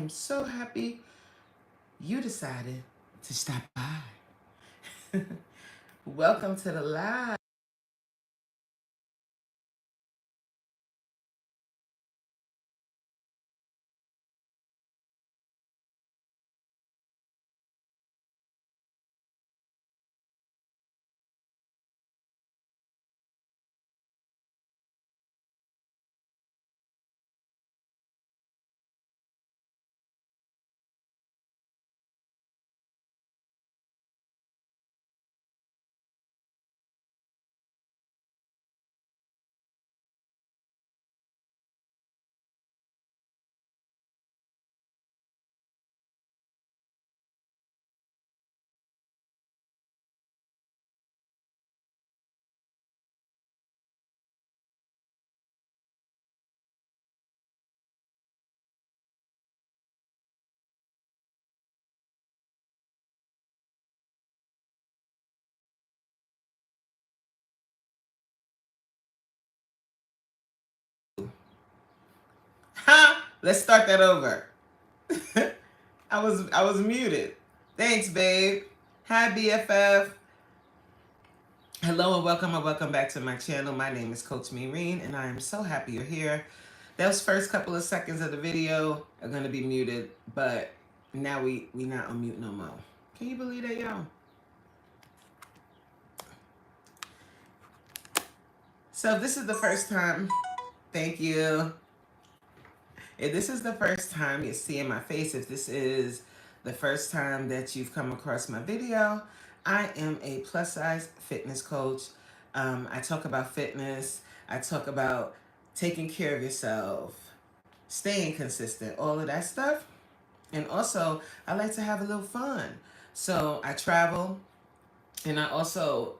am so happy you decided to stop by. Welcome to the live. Ha! Let's start that over. I was muted. Thanks, babe. Hi, BFF. Hello and welcome back to my channel. My name is Coach Meereen, and I am so happy you're here. Those first couple of seconds of the video are gonna be muted, but now we not on mute no more. Can you believe that, y'all? So if this is the first time, thank you. If this is the first time you're seeing my face, if this is the first time that you've come across my video, I am a plus size fitness coach. I talk about fitness. I talk about taking care of yourself, staying consistent, all of that stuff. And also, I like to have a little fun. So I travel and I also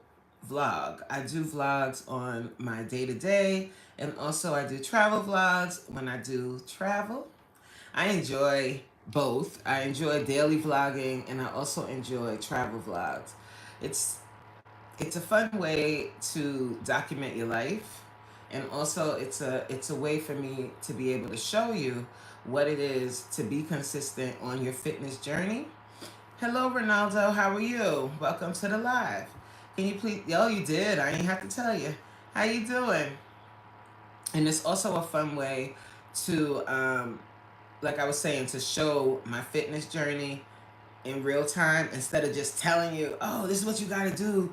vlog. I do vlogs on my day-to-day, and also I do travel vlogs when I do travel. I enjoy both. I enjoy daily vlogging, and I also enjoy travel vlogs. It's it's a fun way to document your life, and also it's a way for me to be able to show you what it is to be consistent on your fitness journey. Hello, Ronaldo. How are you? Welcome to the live. Can you please? Oh, you did. I ain't have to tell you. How you doing? And it's also a fun way to, like I was saying, to show my fitness journey in real time instead of just telling you, oh, this is what you got to do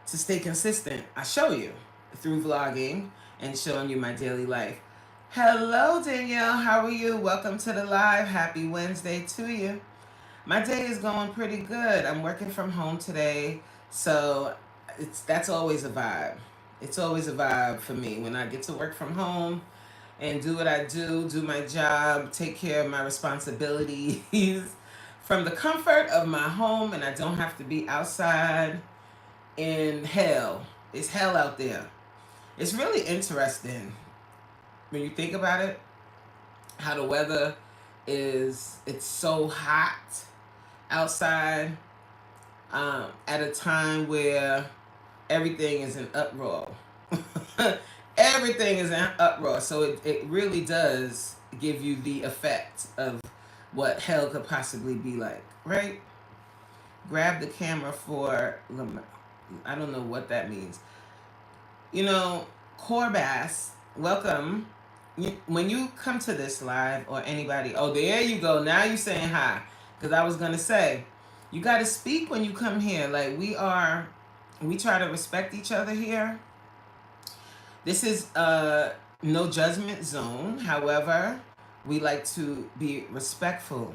to stay consistent. I show you through vlogging and showing you my daily life. Hello, Danielle. How are you? Welcome to the live. Happy Wednesday to you. My day is going pretty good. I'm working from home today, so that's always a vibe. It's always a vibe for me when I get to work from home and do what I do my job, take care of my responsibilities from the comfort of my home, and I don't have to be outside in hell. It's hell out there. It's really interesting when you think about it, how the weather it's so hot outside at a time where everything is in uproar. Everything is in uproar. So it really does give you the effect of what hell could possibly be like, right? Grab the camera for, I don't know what that means. You know, Corbass, welcome. When you come to this live, or anybody, oh, there you go. Now you saying hi. Because I was going to say, you got to speak when you come here. Like, we try to respect each other here. This is no judgment zone. However, we like to be respectful.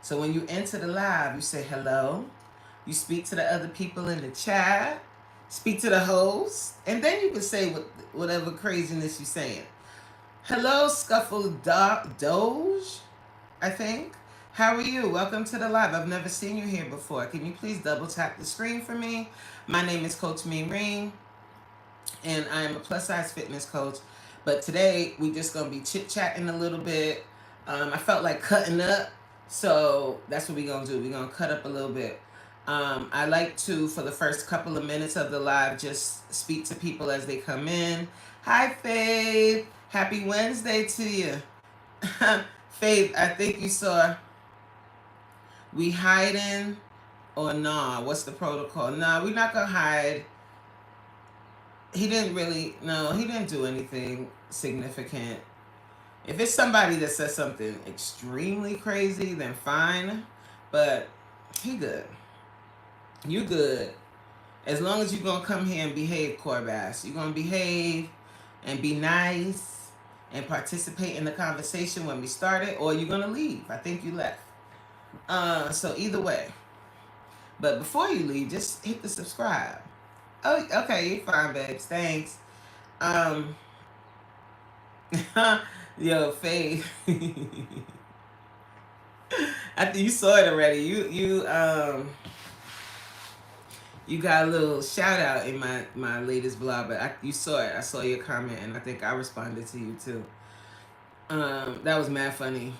So when you enter the live, you say hello. You speak to the other people in the chat. Speak to the host. And then you can say whatever craziness you're saying. Hello, Scuffle Doge, I think. How are you? Welcome to the live. I've never seen you here before. Can you please double tap the screen for me? My name is Coach Meereen, and I am a plus size fitness coach. But today we just gonna be chit chatting a little bit. I felt like cutting up, so that's what we're gonna do. We're gonna cut up a little bit. I like to, for the first couple of minutes of the live, just speak to people as they come in. Hi, Faith. Happy Wednesday to you. Faith, I think you saw we hiding or nah. What's the protocol? Nah, we're not gonna hide. He didn't really no, he didn't do anything significant. If it's somebody that says something extremely crazy, then fine. But he good. You good. As long as you're gonna come here and behave, Corbass. You're gonna behave and be nice and participate in the conversation when we started, or you're gonna leave. I think you left. So either way. But before you leave, just hit the subscribe. Oh, okay, you're fine, babes. Thanks. Um, yo, Faith. I think you saw it already. You got a little shout out in my latest vlog, but you saw it. I saw your comment, and I think I responded to you too. That was mad funny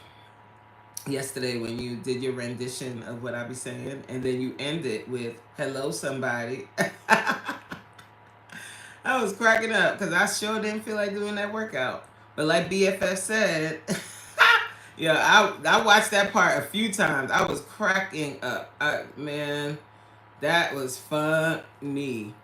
yesterday when you did your rendition of what I be saying, and then you ended with "Hello, somebody." I was cracking up because I sure didn't feel like doing that workout. But like BFF said, yeah, I watched that part a few times. I was cracking up. Man, that was funny.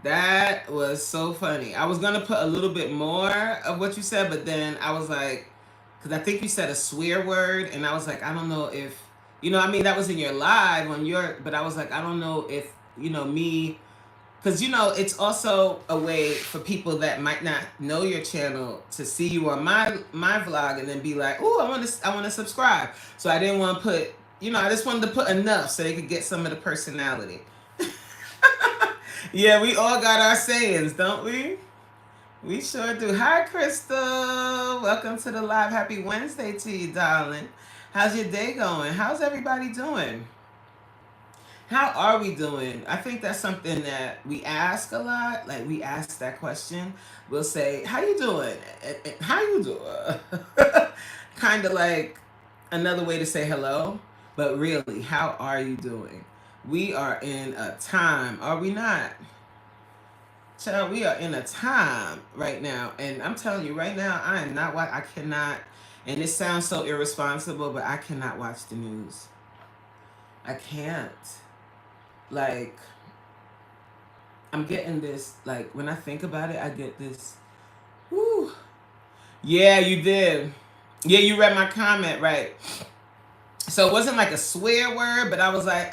That was so funny. I was gonna put a little bit more of what you said, but then I was like, because I think you said a swear word, and I was like, I don't know if, I mean, that was in your live on your, but I was like, I don't know if, me, because it's also a way for people that might not know your channel to see you on my vlog and then be like, oh, I want to subscribe. So I didn't want to put, I just wanted to put enough so they could get some of the personality. Yeah, we all got our sayings, don't we? We sure do. Hi, Crystal. Welcome to the live. Happy Wednesday to you, darling. How's your day going? How's everybody doing? How are we doing? I think that's something that we ask a lot. Like, we ask that question. We'll say, how you doing? How you doing? Kind of like another way to say hello. But really, how are you doing? We are in a time, are we not? Child, we are in a time right now. And I'm telling you right now, I am not I cannot, and it sounds so irresponsible, but I cannot watch the news. I can't. Like, I'm getting this, like, when I think about it, I get this, whoo. Yeah, you did. Yeah, you read my comment, right? So it wasn't like a swear word, but I was like,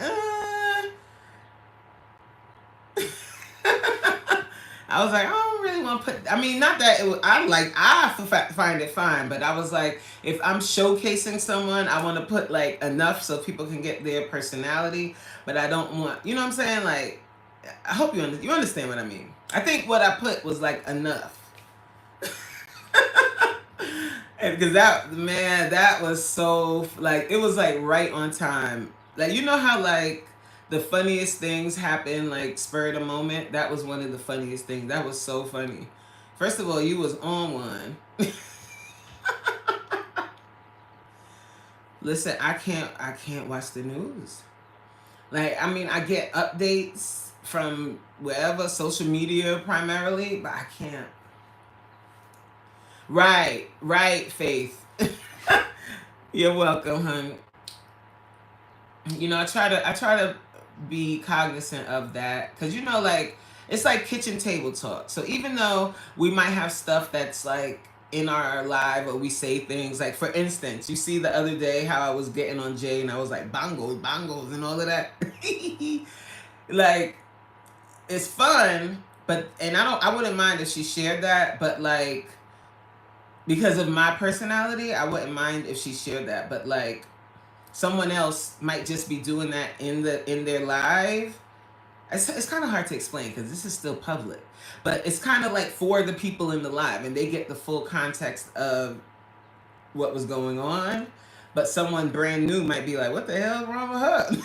I was like, I don't really want to put, I mean, not that it was, I find it fine, but I was like, if I'm showcasing someone, I want to put like enough so people can get their personality, but I don't want, you know what I'm saying? Like, I hope you understand what I mean. I think what I put was like enough. Because that was so, like, it was like right on time. Like, you know how like the funniest things happen, like spur of the moment? That was one of the funniest things. That was so funny. First of all, you was on one. Listen, I can't watch the news. Like, I mean, I get updates from wherever, social media primarily, but I can't. Right, Faith. You're welcome, hon. I try to be cognizant of that, because like, it's like kitchen table talk. So even though we might have stuff that's like in our live, or we say things like, for instance, you see the other day how I was getting on Jay and I was like bongos and all of that. Like, it's fun, but I wouldn't mind if she shared that, but like, because of my personality, I wouldn't mind if she shared that, but like, someone else might just be doing that in their live. It's kind of hard to explain because this is still public, but it's kind of like for the people in the live, and they get the full context of what was going on. But someone brand new might be like, "What the hell is wrong with her?"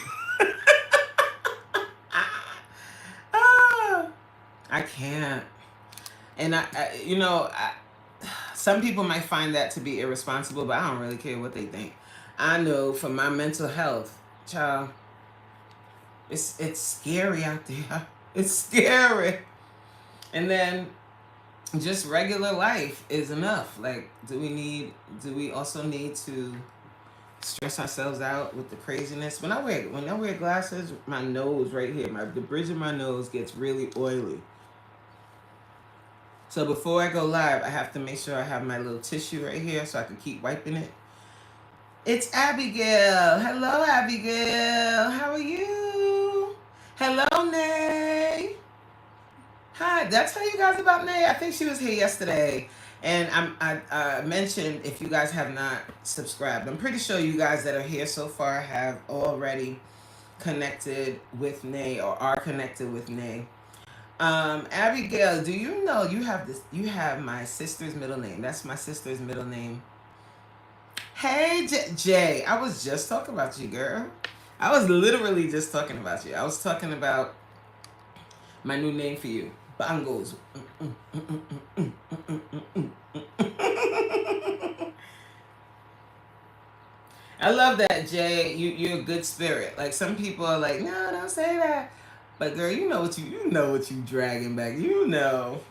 I can't, and some people might find that to be irresponsible, but I don't really care what they think. I know for my mental health, child, it's scary out there. It's scary. And then just regular life is enough. Like, do we also need to stress ourselves out with the craziness? When I wear glasses, my nose right here, the bridge of my nose gets really oily. So before I go live, I have to make sure I have my little tissue right here so I can keep wiping it. It's Abigail. Hello, Abigail. How are you? Hello, Nay. Hi. Did I tell you guys about Nay? I think she was here yesterday. And I mentioned, if you guys have not subscribed, I'm pretty sure you guys that are here so far have already connected with Nay or are connected with Nay. Abigail, do you know you have this? You have my sister's middle name. That's my sister's middle name. Hey, Jay, I was just talking about you, girl. I was literally just talking about you. I was talking about my new name for you, Bongos. I love that, Jay. You're a good spirit. Like, some people are like, no, don't say that. But girl, you know what you dragging back. You know.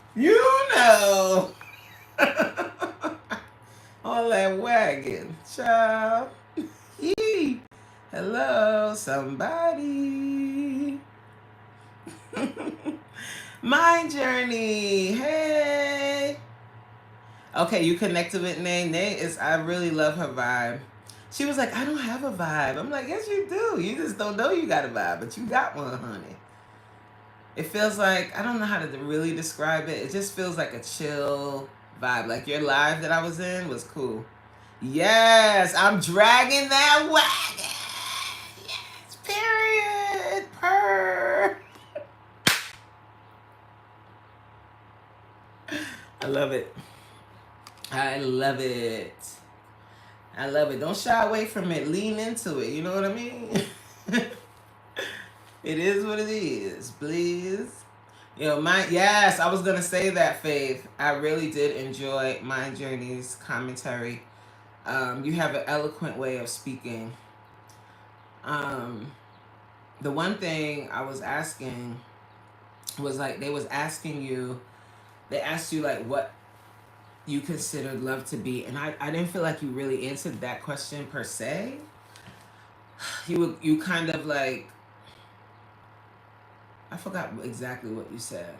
All that wagon, child. Yee. Hello, somebody. My journey. Hey. Okay, you connected with Nay. I really love her vibe. She was like, I don't have a vibe. I'm like, yes, you do. You just don't know you got a vibe, but you got one, honey. It feels like, I don't know how to really describe it. It just feels like a chill vibe. Like, your live that I was in was cool. Yes, I'm dragging that wagon. Yes, period. Purr. I love it. I love it. I love it. Don't shy away from it. Lean into it. You know what I mean? It is what it is, please. Yes, I was gonna say that, Faith. I really did enjoy Mind Journey's commentary. You have an eloquent way of speaking. The one thing I was asking was, like, they asked you like what you considered love to be, and I didn't feel like you really answered that question per se. You kind of like, I forgot exactly what you said,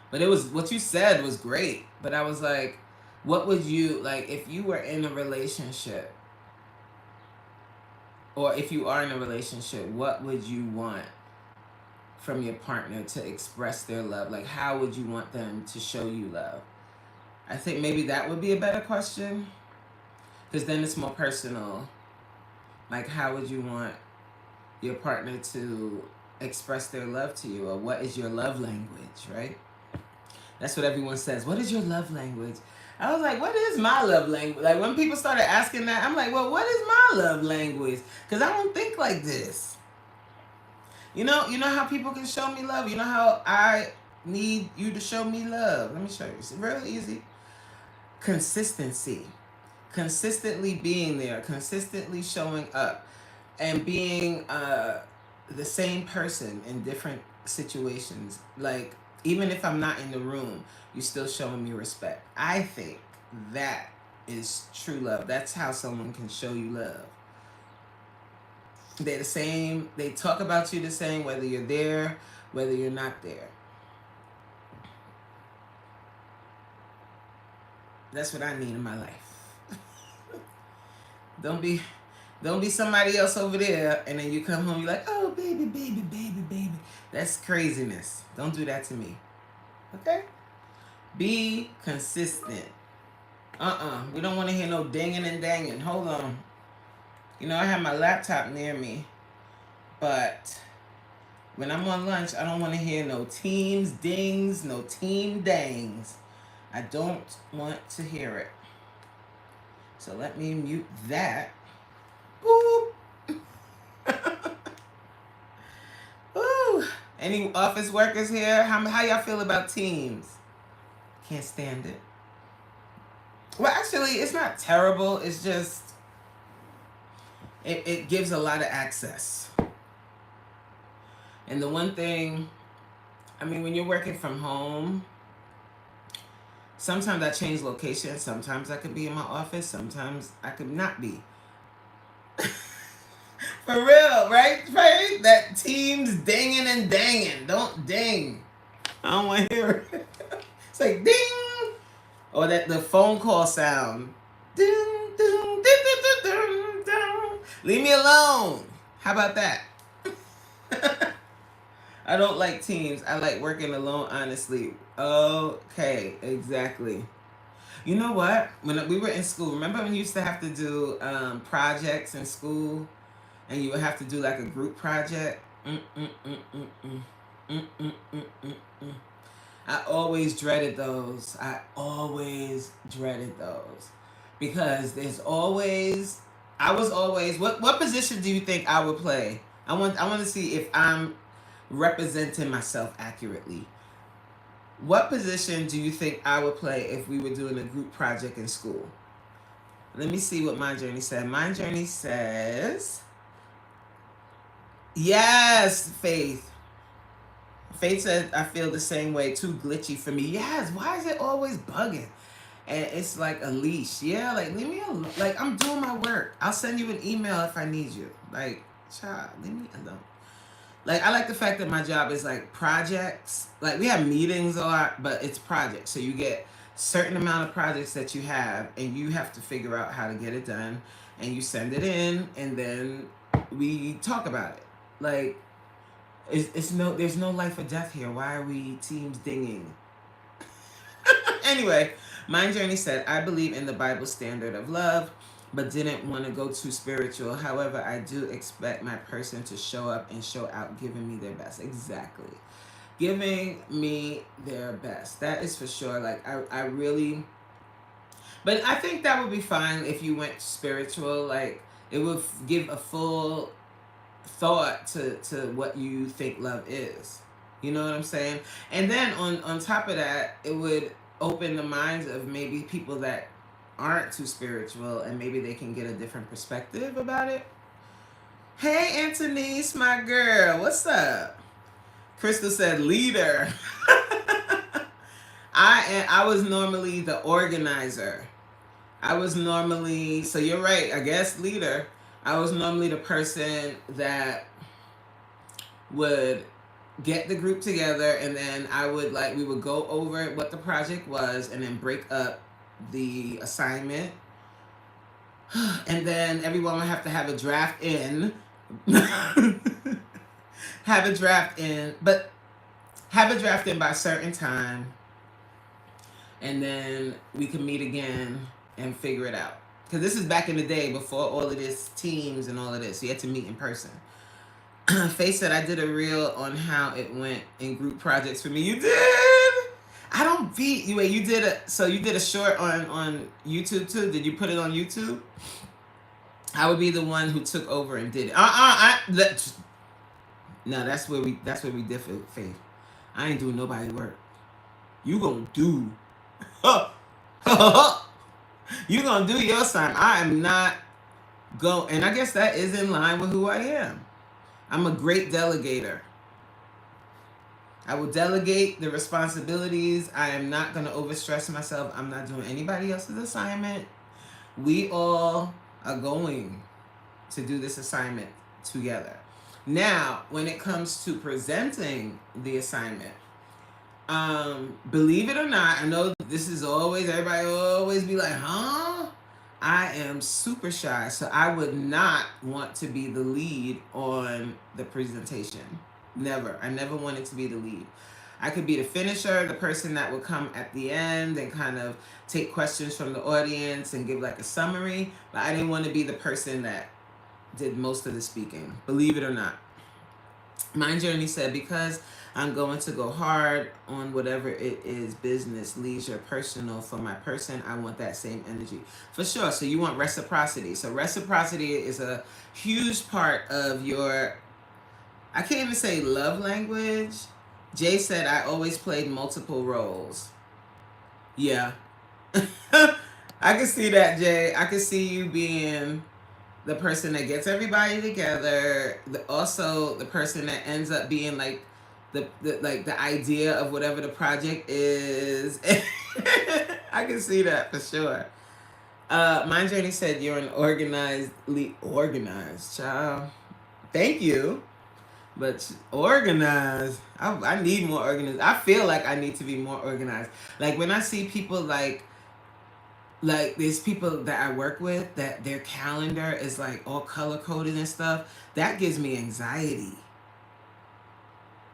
but what you said was great. But I was like, what would you like if you were in a relationship, or if you are in a relationship? What would you want from your partner to express their love? Like, how would you want them to show you love? I think maybe that would be a better question, because then it's more personal. Like, how would you want your partner to express their love to you, or what is your love language, right? That's what everyone says. What is your love language? I was like, what is my love language? Like, when people started asking that, I'm like, well, what is my love language? Because I don't think like this. You know how people can show me love? You know how I need you to show me love? Let me show you. It's really easy. Consistency. Consistently being there, consistently showing up, and being the same person in different situations. Like, even if I'm not in the room, you're still showing me respect. I think that is true love. That's how someone can show you love. They're the same. They talk about you the same, whether you're there, whether you're not there. That's what I need in my life. Don't be somebody else over there, and then you come home, you're like, oh, baby, baby, baby, baby. That's craziness. Don't do that to me. Okay? Be consistent. We don't want to hear no dinging and danging. Hold on. I have my laptop near me, but when I'm on lunch, I don't want to hear no teams dings, no team dangs. I don't want to hear it. So let me mute that. Boop. Ooh. Any office workers here? How y'all feel about teams? Can't stand it. Well, actually, it's not terrible. It's just, it gives a lot of access. And the one thing, when you're working from home, Sometimes I change location. Sometimes I could be in my office. Sometimes I could not be. For real, right? Right? That team's dinging and danging. Don't ding. I don't want to hear it. It's like ding. Or that the phone call sound. Ding, ding, ding, ding, ding, ding. Leave me alone. How about that? I don't like teams. I like working alone, honestly. Okay, exactly. You know what? When we were in school, remember when you used to have to do projects in school, and you would have to do like a group project? Mm-mm-mm-mm-mm. Mm-mm-mm-mm-mm. I always dreaded those. I always dreaded those because there's always. I was always. What position do you think I would play? I want to see if I'm representing myself accurately. What position do you think I would play if we were doing a group project in school? Let me see what my journey said. My journey says, yes, Faith. Faith said, I feel the same way, too glitchy for me. Yes, why is it always bugging? And it's like a leash. Yeah, like, leave me alone. Like, I'm doing my work. I'll send you an email if I need you. Like, child, leave me alone. Like, I like the fact that my job is like projects. Like, we have meetings a lot, but it's projects. So you get certain amount of projects that you have, and you have to figure out how to get it done, and you send it in, and then we talk about it. Like, it's no, there's no life or death here. Why are we teams dinging? Anyway, my journey said, I believe in the Bible standard of love, but didn't want to go too spiritual. However, I do expect my person to show up and show out, giving me their best. Exactly. Giving me their best. That is for sure. Like, I really, but I think that would be fine if you went spiritual. Like, it would give a full thought to what you think love is. You know what I'm saying? And then on top of that, it would open the minds of maybe people that aren't too spiritual, and maybe they can get a different perspective about it. Hey, Antonice, my girl, what's up? Crystal said leader. I was normally the organizer. I was normally, so you're right, I guess leader. I was normally the person that would get the group together, and then I would we would go over what the project was and then break up the assignment. And then everyone would have to have a draft in. Have a draft in, but have a draft in by a certain time. And then we can meet again and figure it out. Because this is back in the day before all of this teams and all of this. You had to meet in person. Faye said I did a reel on how it went in group projects for me. You did? I don't beat you. Wait, you did a short on YouTube too? Did you put it on YouTube? I would be the one who took over and did it. No, that's where we differ, Faith. I ain't doing nobody work. You gonna do. You gonna do your sign. I am not go, and I guess that is in line with who I am. I'm a great delegator. I will delegate the responsibilities. I am not going to overstress myself. I'm not doing anybody else's assignment. We all are going to do this assignment together. Now, when it comes to presenting the assignment, believe it or not, I know this is always, everybody always be like, huh? I am super shy, so I would not want to be the lead on the presentation. Never. I never wanted to be the lead. I could be the finisher, the person that would come at the end and kind of take questions from the audience and give like a summary, but I didn't want to be the person that did most of the speaking, believe it or not. My journey said, because I'm going to go hard on whatever it is, business, leisure, personal, for my person, I want that same energy. For sure. So you want reciprocity. So reciprocity is a huge part of your, I can't even say love language. Jay said, I always played multiple roles. Yeah. I can see that, Jay. I can see you being the person that gets everybody together, also the person that ends up being the idea of whatever the project is. I can see that for sure. My Journey said you're an organized child. Thank you. But organized, I need more organized. I feel like I need to be more organized. Like when I see people like there's people that I work with that their calendar is like all color coded and stuff. That gives me anxiety.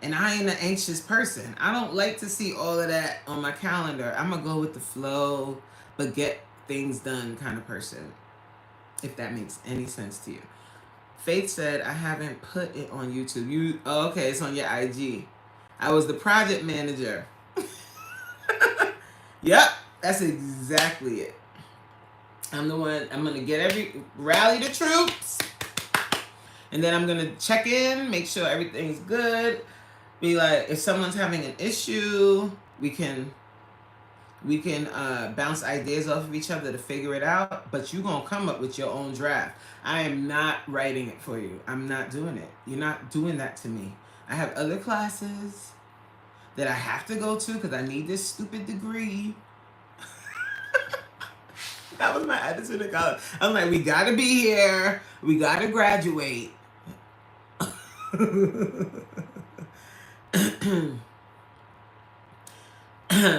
And I ain't an anxious person. I don't like to see all of that on my calendar. I'm gonna go with the flow, but get things done kind of person. If that makes any sense to you. Faith said, I haven't put it on YouTube. Okay, it's on your IG. I was the project manager. Yep, that's exactly it. I'm the one, I'm going to rally the troops. And then I'm going to check in, make sure everything's good. Be like, if someone's having an issue, we can bounce ideas off of each other to figure it out, but you're going to come up with your own draft. I am not writing it for you. I'm not doing it. You're not doing that to me. I have other classes that I have to go to because I need this stupid degree. That was my attitude in college. I'm like, we got to be here. We got to graduate.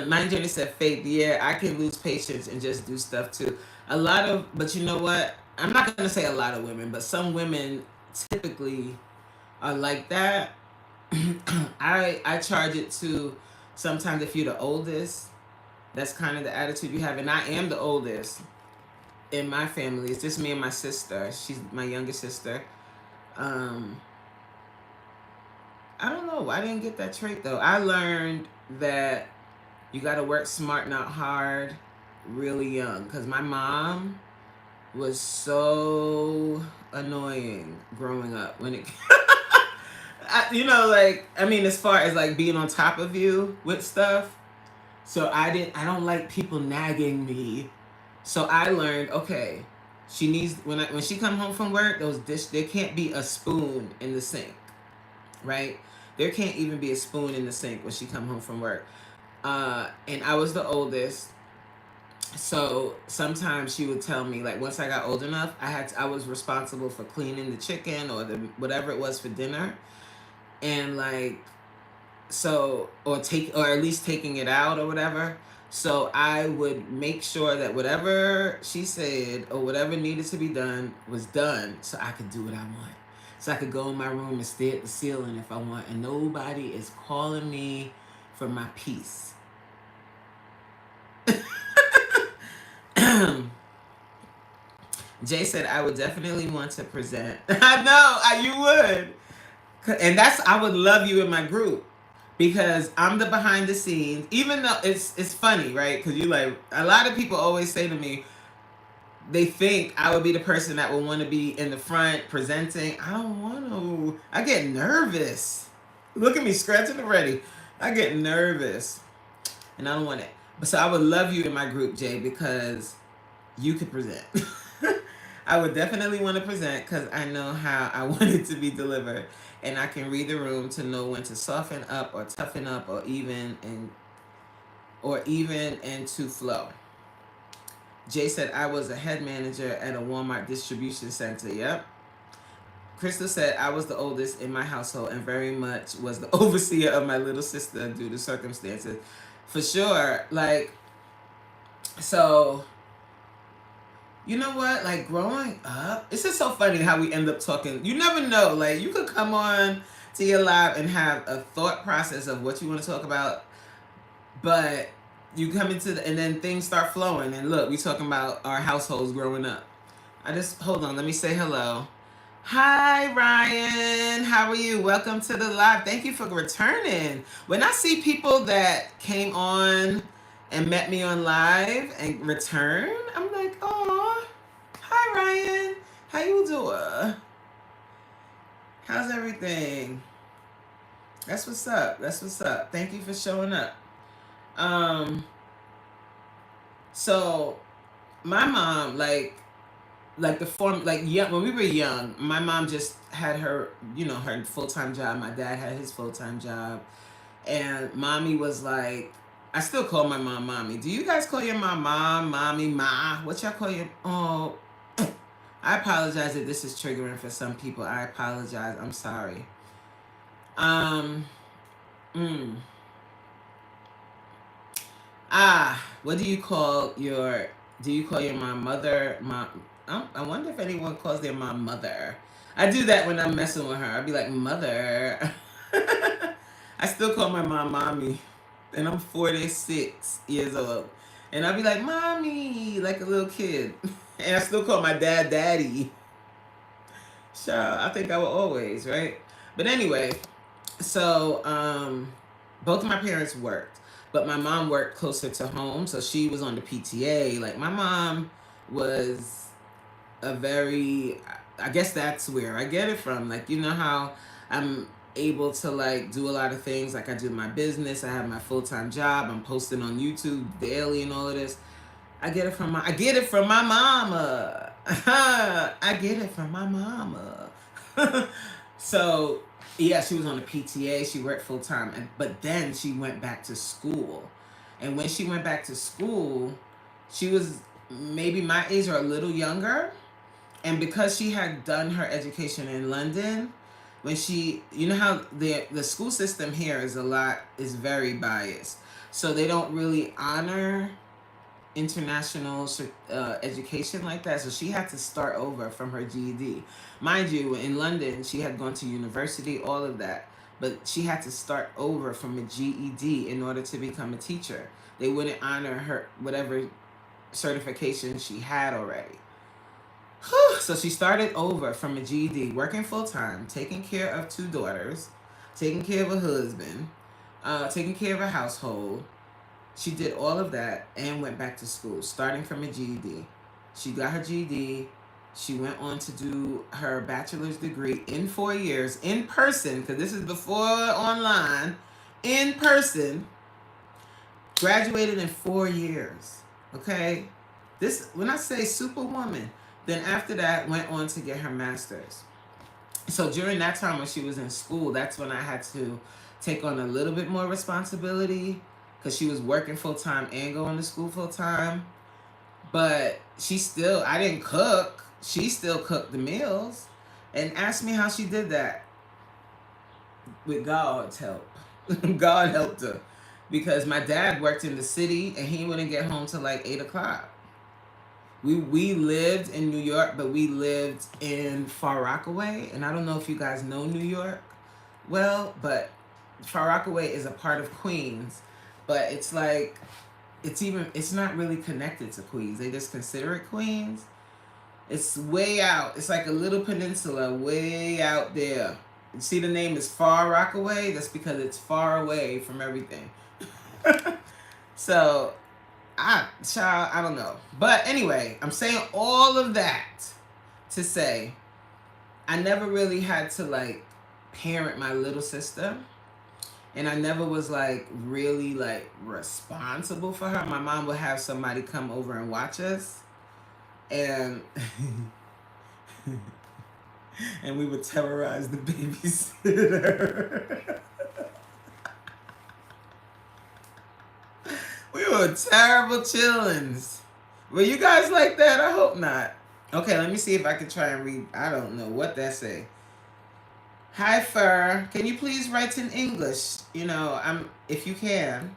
My Journey said, Faith, yeah, I can lose patience and just do stuff too. But you know what? I'm not going to say a lot of women, but some women typically are like that. I charge it to sometimes if you're the oldest, that's kind of the attitude you have. And I am the oldest in my family. It's just me and my sister. She's my youngest sister. I don't know. I didn't get that trait though. I learned that you got to work smart, not hard, really young. Because my mom was so annoying growing up when it... as far as like being on top of you with stuff. So I don't like people nagging me. So I learned, okay, she needs, when she come home from work, there can't be a spoon in the sink, right? There can't even be a spoon in the sink when she come home from work. And I was the oldest. So sometimes she would tell me, like, once I got old enough, I was responsible for cleaning the chicken or whatever it was for dinner. And like, so, or at least taking it out or whatever. So I would make sure that whatever she said or whatever needed to be done was done so I could do what I want. So I could go in my room and stare at the ceiling if I want. And nobody is calling me for my peace. Jay said, I would definitely want to present. I know, you would. And I would love you in my group. Because I'm the behind the scenes, even though it's funny, right? Because a lot of people always say to me, they think I would be the person that would want to be in the front presenting. I don't want to. I get nervous. Look at me scratching already. I get nervous. And I don't want it. But so I would love you in my group, Jay, because you could present. I would definitely want to present because I know how I want it to be delivered. And I can read the room to know when to soften up or toughen up or even and to flow. Jay said, I was a head manager at a Walmart distribution center. Yep. Crystal said, I was the oldest in my household and very much was the overseer of my little sister due to circumstances. For sure. So... You know what? Like, growing up, it's just so funny how we end up talking. You never know. Like, you could come on to your live and have a thought process of what you want to talk about, but you come and then things start flowing. And look, we talking about our households growing up. Hold on, let me say hello. Hi, Ryan. How are you? Welcome to the live. Thank you for returning. When I see people that came on and met me on live and return, I'm like, oh. Hi, Ryan. How you doing? How's everything? That's what's up. That's what's up. Thank you for showing up. So my mom, when we were young, my mom just had her full-time job. My dad had his full-time job. And mommy was like, I still call my mom mommy. Do you guys call your mom mommy, ma? What y'all call your? Oh, I apologize if this is triggering for some people. I apologize. I'm sorry. Um. Mm. What do you call your? Do you call your mom mother? Mom. I wonder if anyone calls their mom mother. I do that when I'm messing with her. I'd be like, mother. I still call my mom mommy, and I'm 46 years old, and I'd be like, mommy, like a little kid, and I still call my dad daddy. Sure, I think I will always, right? But anyway, so both of my parents worked, but my mom worked closer to home, so she was on the PTA. Like my mom was a very, I guess that's where I get it from. Like, you know how I'm able to like do a lot of things, like I do my business, I have my full-time job, I'm posting on YouTube daily and all of this. I get it from my mama. I get it from my mama. So yeah, she was on the PTA. She worked full time, but then she went back to school. And when she went back to school, she was maybe my age or a little younger. And because she had done her education in London, when she, you know how the school system here is very biased, so they don't really honor international education like that. So she had to start over from her GED. Mind you, in London, she had gone to university, all of that. But she had to start over from a GED in order to become a teacher. They wouldn't honor her, whatever certification she had already. So she started over from a GED, working full time, taking care of 2 daughters, taking care of a husband, taking care of a household. She did all of that and went back to school, starting from a GED. She got her GED. She went on to do her bachelor's degree in 4 years, in person, because this is before online, in person. Graduated in 4 years. Okay? This, when I say superwoman, then after that went on to get her master's. So during that time when she was in school, that's when I had to take on a little bit more responsibility, because she was working full time and going to school full time. But I didn't cook. She still cooked the meals. And asked me how she did that. With God's help. God helped her. Because my dad worked in the city and he wouldn't get home till like 8 o'clock. We lived in New York, but we lived in Far Rockaway. And I don't know if you guys know New York well, but Far Rockaway is a part of Queens. But it's like, it's not really connected to Queens. They just consider it Queens. It's way out. It's like a little peninsula way out there. You see the name is Far Rockaway? That's because it's far away from everything. So, child, I don't know. But anyway, I'm saying all of that to say I never really had to like parent my little sister. And I never was like really like responsible for her. My mom would have somebody come over and watch us. And and we would terrorize the babysitter. We were terrible chillins. Were you guys like that? I hope not. Okay, let me see if I can try and read. I don't know what that say. Hi, Fur. Can you please write in English? You know, if you can,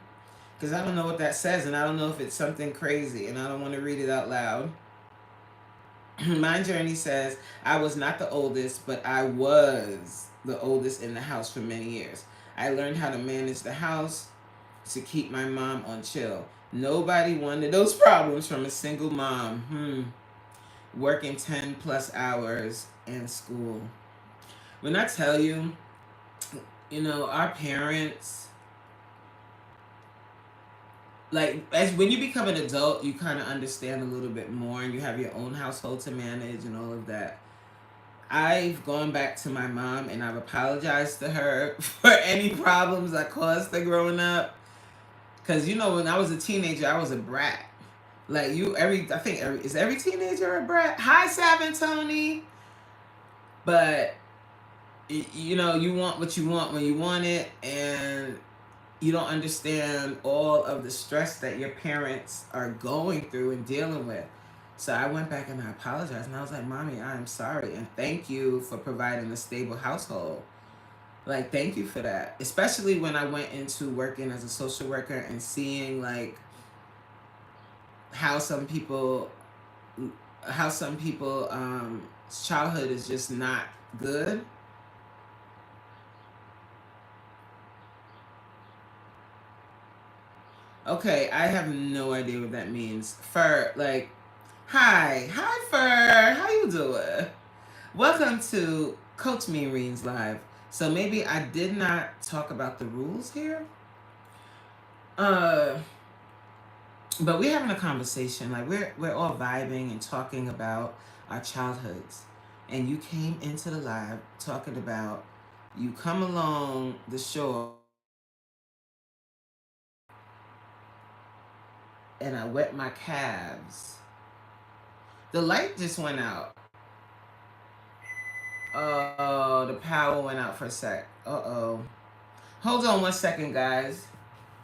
because I don't know what that says, and I don't know if it's something crazy, and I don't want to read it out loud. My journey says, I was not the oldest, but I was the oldest in the house for many years. I learned how to manage the house to keep my mom on chill. Nobody wanted those problems from a single mom. Working 10 plus hours in school. When I tell you, you know, our parents, like, as when you become an adult, you kind of understand a little bit more, and you have your own household to manage and all of that. I've gone back to my mom and I've apologized to her for any problems I caused her growing up. Because, you know, when I was a teenager, I was a brat. Like, is every teenager a brat? Hi, Savin Tony. But, you know, you want what you want when you want it. And you don't understand all of the stress that your parents are going through and dealing with. So I went back and I apologized, and I was like, Mommy, I'm sorry, and thank you for providing a stable household. Like, thank you for that. Especially when I went into working as a social worker and seeing like how some people how some people childhood is just not good. Okay, I have no idea what that means. Fur, like, hi, Fur. How you doing? Welcome to Coach Mean Live. So maybe I did not talk about the rules here. Uh, but we're having a conversation. Like we're all vibing and talking about our childhoods. And you came into the live talking about you come along the shore and I wet my calves. The light just went out. Oh, the power went out for a sec. Uh-oh. Hold on 1 second, guys.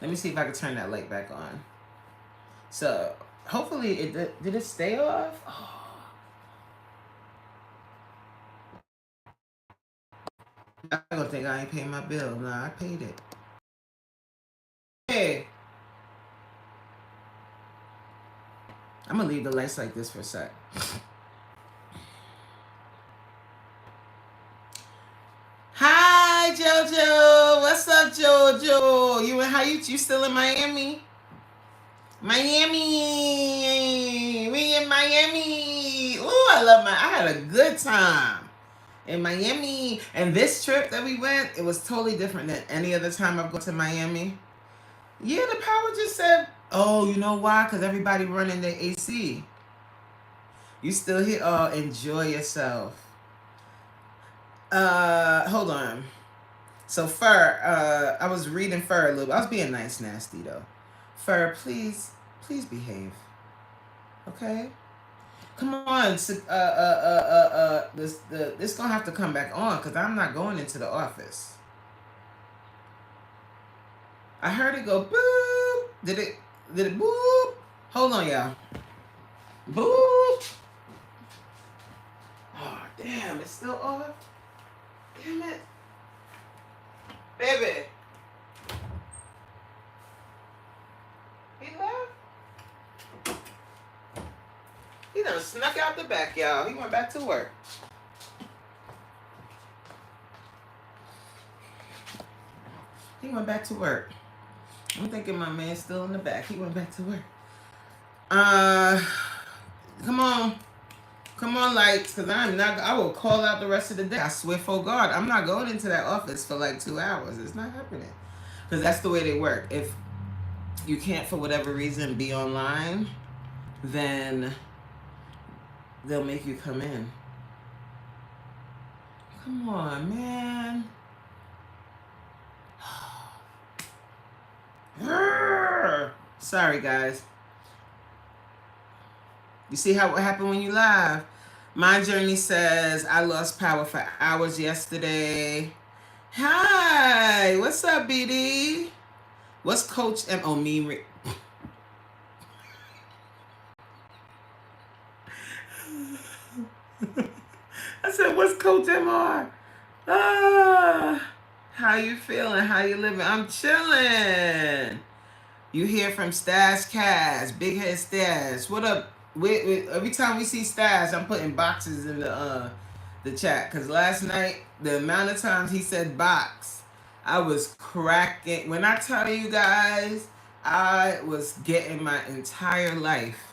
Let me see if I can turn that light back on. So, hopefully, did it stay off? Oh, I don't think I ain't paying my bill. Nah, I paid it. Hey, I'm gonna leave the lights like this for a sec. Hi, Jojo. What's up, Jojo? You still in Miami? Miami. We in Miami. Ooh, I had a good time in Miami. And this trip that we went, it was totally different than any other time I've gone to Miami. Yeah, the power just said, oh, you know why? Because everybody running their AC. You still here? Oh, enjoy yourself. Hold on. So Fur, I was reading Fur a little bit. I was being nice, nasty though. Fur, please behave. Okay? Come on. This gonna have to come back on because I'm not going into the office. I heard it go boop. Did it boop? Hold on, y'all. Boop. Oh damn, it's still off. Damn it. Baby. He left? He done snuck out the back, y'all. He went back to work. He went back to work. I'm thinking my man's still in the back. He went back to work. Uh, come on. Come on, lights, because I will call out the rest of the day. I swear for God, I'm not going into that office for like 2 hours. It's not happening. Because that's the way they work. If you can't, for whatever reason, be online, then they'll make you come in. Come on, man. Sorry, guys. You see what happened when you live? My journey says I lost power for hours yesterday. Hi, what's up, BD? What's Coach M? Oh, me. I said, what's Coach MR? Ah, how you feeling? How you living? I'm chilling. You hear from Stash Cash, Big Head Stash. What up? Every time we see Stash, I'm putting boxes in the chat. Cause last night, the amount of times he said box, I was cracking. When I tell you guys, I was getting my entire life.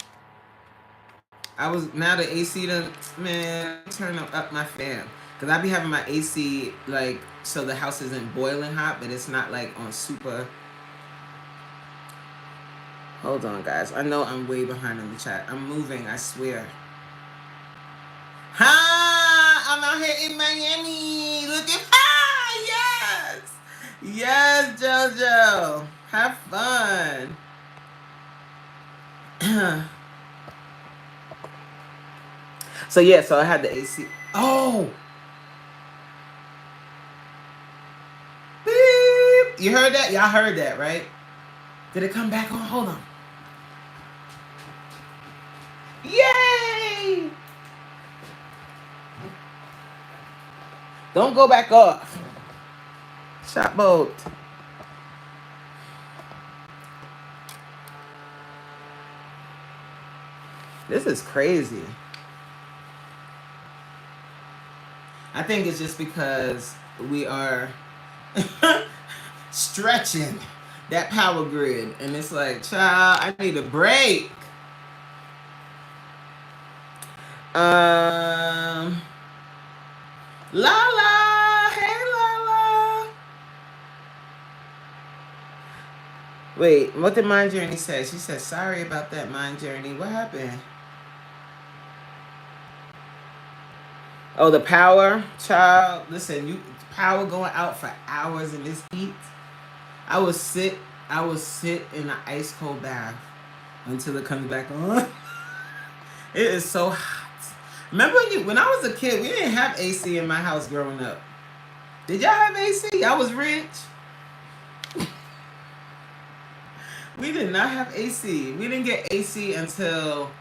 I was now the AC done, man, turn up my fan. Cause I be having my AC like so the house isn't boiling hot, but it's not like on super. Hold on, guys. I know I'm way behind in the chat. I'm moving, I swear. Ha! I'm out here in Miami. Look at yes! Yes, Jojo. Have fun. So I had the AC. Oh! Beep! You heard that? Y'all heard that, right? Did it come back on? Hold on. Yay! Don't go back off. Shot boat. This is crazy. I think it's just because we are stretching that power grid. And it's like, child, I need a break. Lala. Hey, Lala. Wait, what did Mind Journey say? She said, sorry about that, Mind Journey. What happened? Oh, the power, child. Listen, power going out for hours in this heat. I would sit in an ice cold bath until it comes back on. It is so hot. Remember when I was a kid, we didn't have AC in my house growing up. Did y'all have AC? I was rich. We did not have AC. We didn't get AC until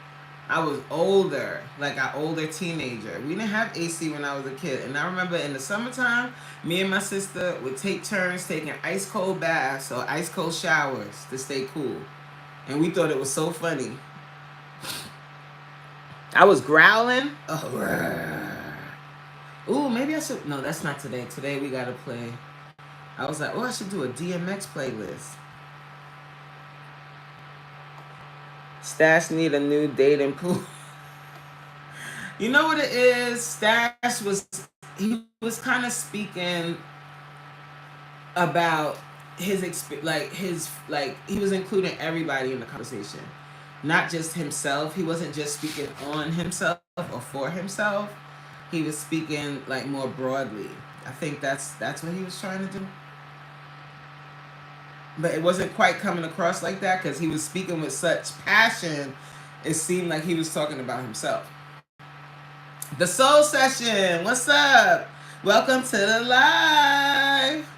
I was older, like an older teenager. We didn't have AC when I was a kid. And I remember in the summertime, me and my sister would take turns taking ice cold baths or ice cold showers to stay cool. And we thought it was so funny. I was growling. Oh, ooh, maybe I should. No, that's not today. Today we gotta play. I was like, oh, I should do a DMX playlist. Stash need a new dating pool. You know what it is? Stash was kind of speaking about his experience, he was including everybody in the conversation, not just himself. He wasn't just speaking on himself or for himself. He was speaking like more broadly. I think that's what he was trying to do. But it wasn't quite coming across like that because he was speaking with such passion. It seemed like he was talking about himself. The Soul Session. What's up? Welcome to the live.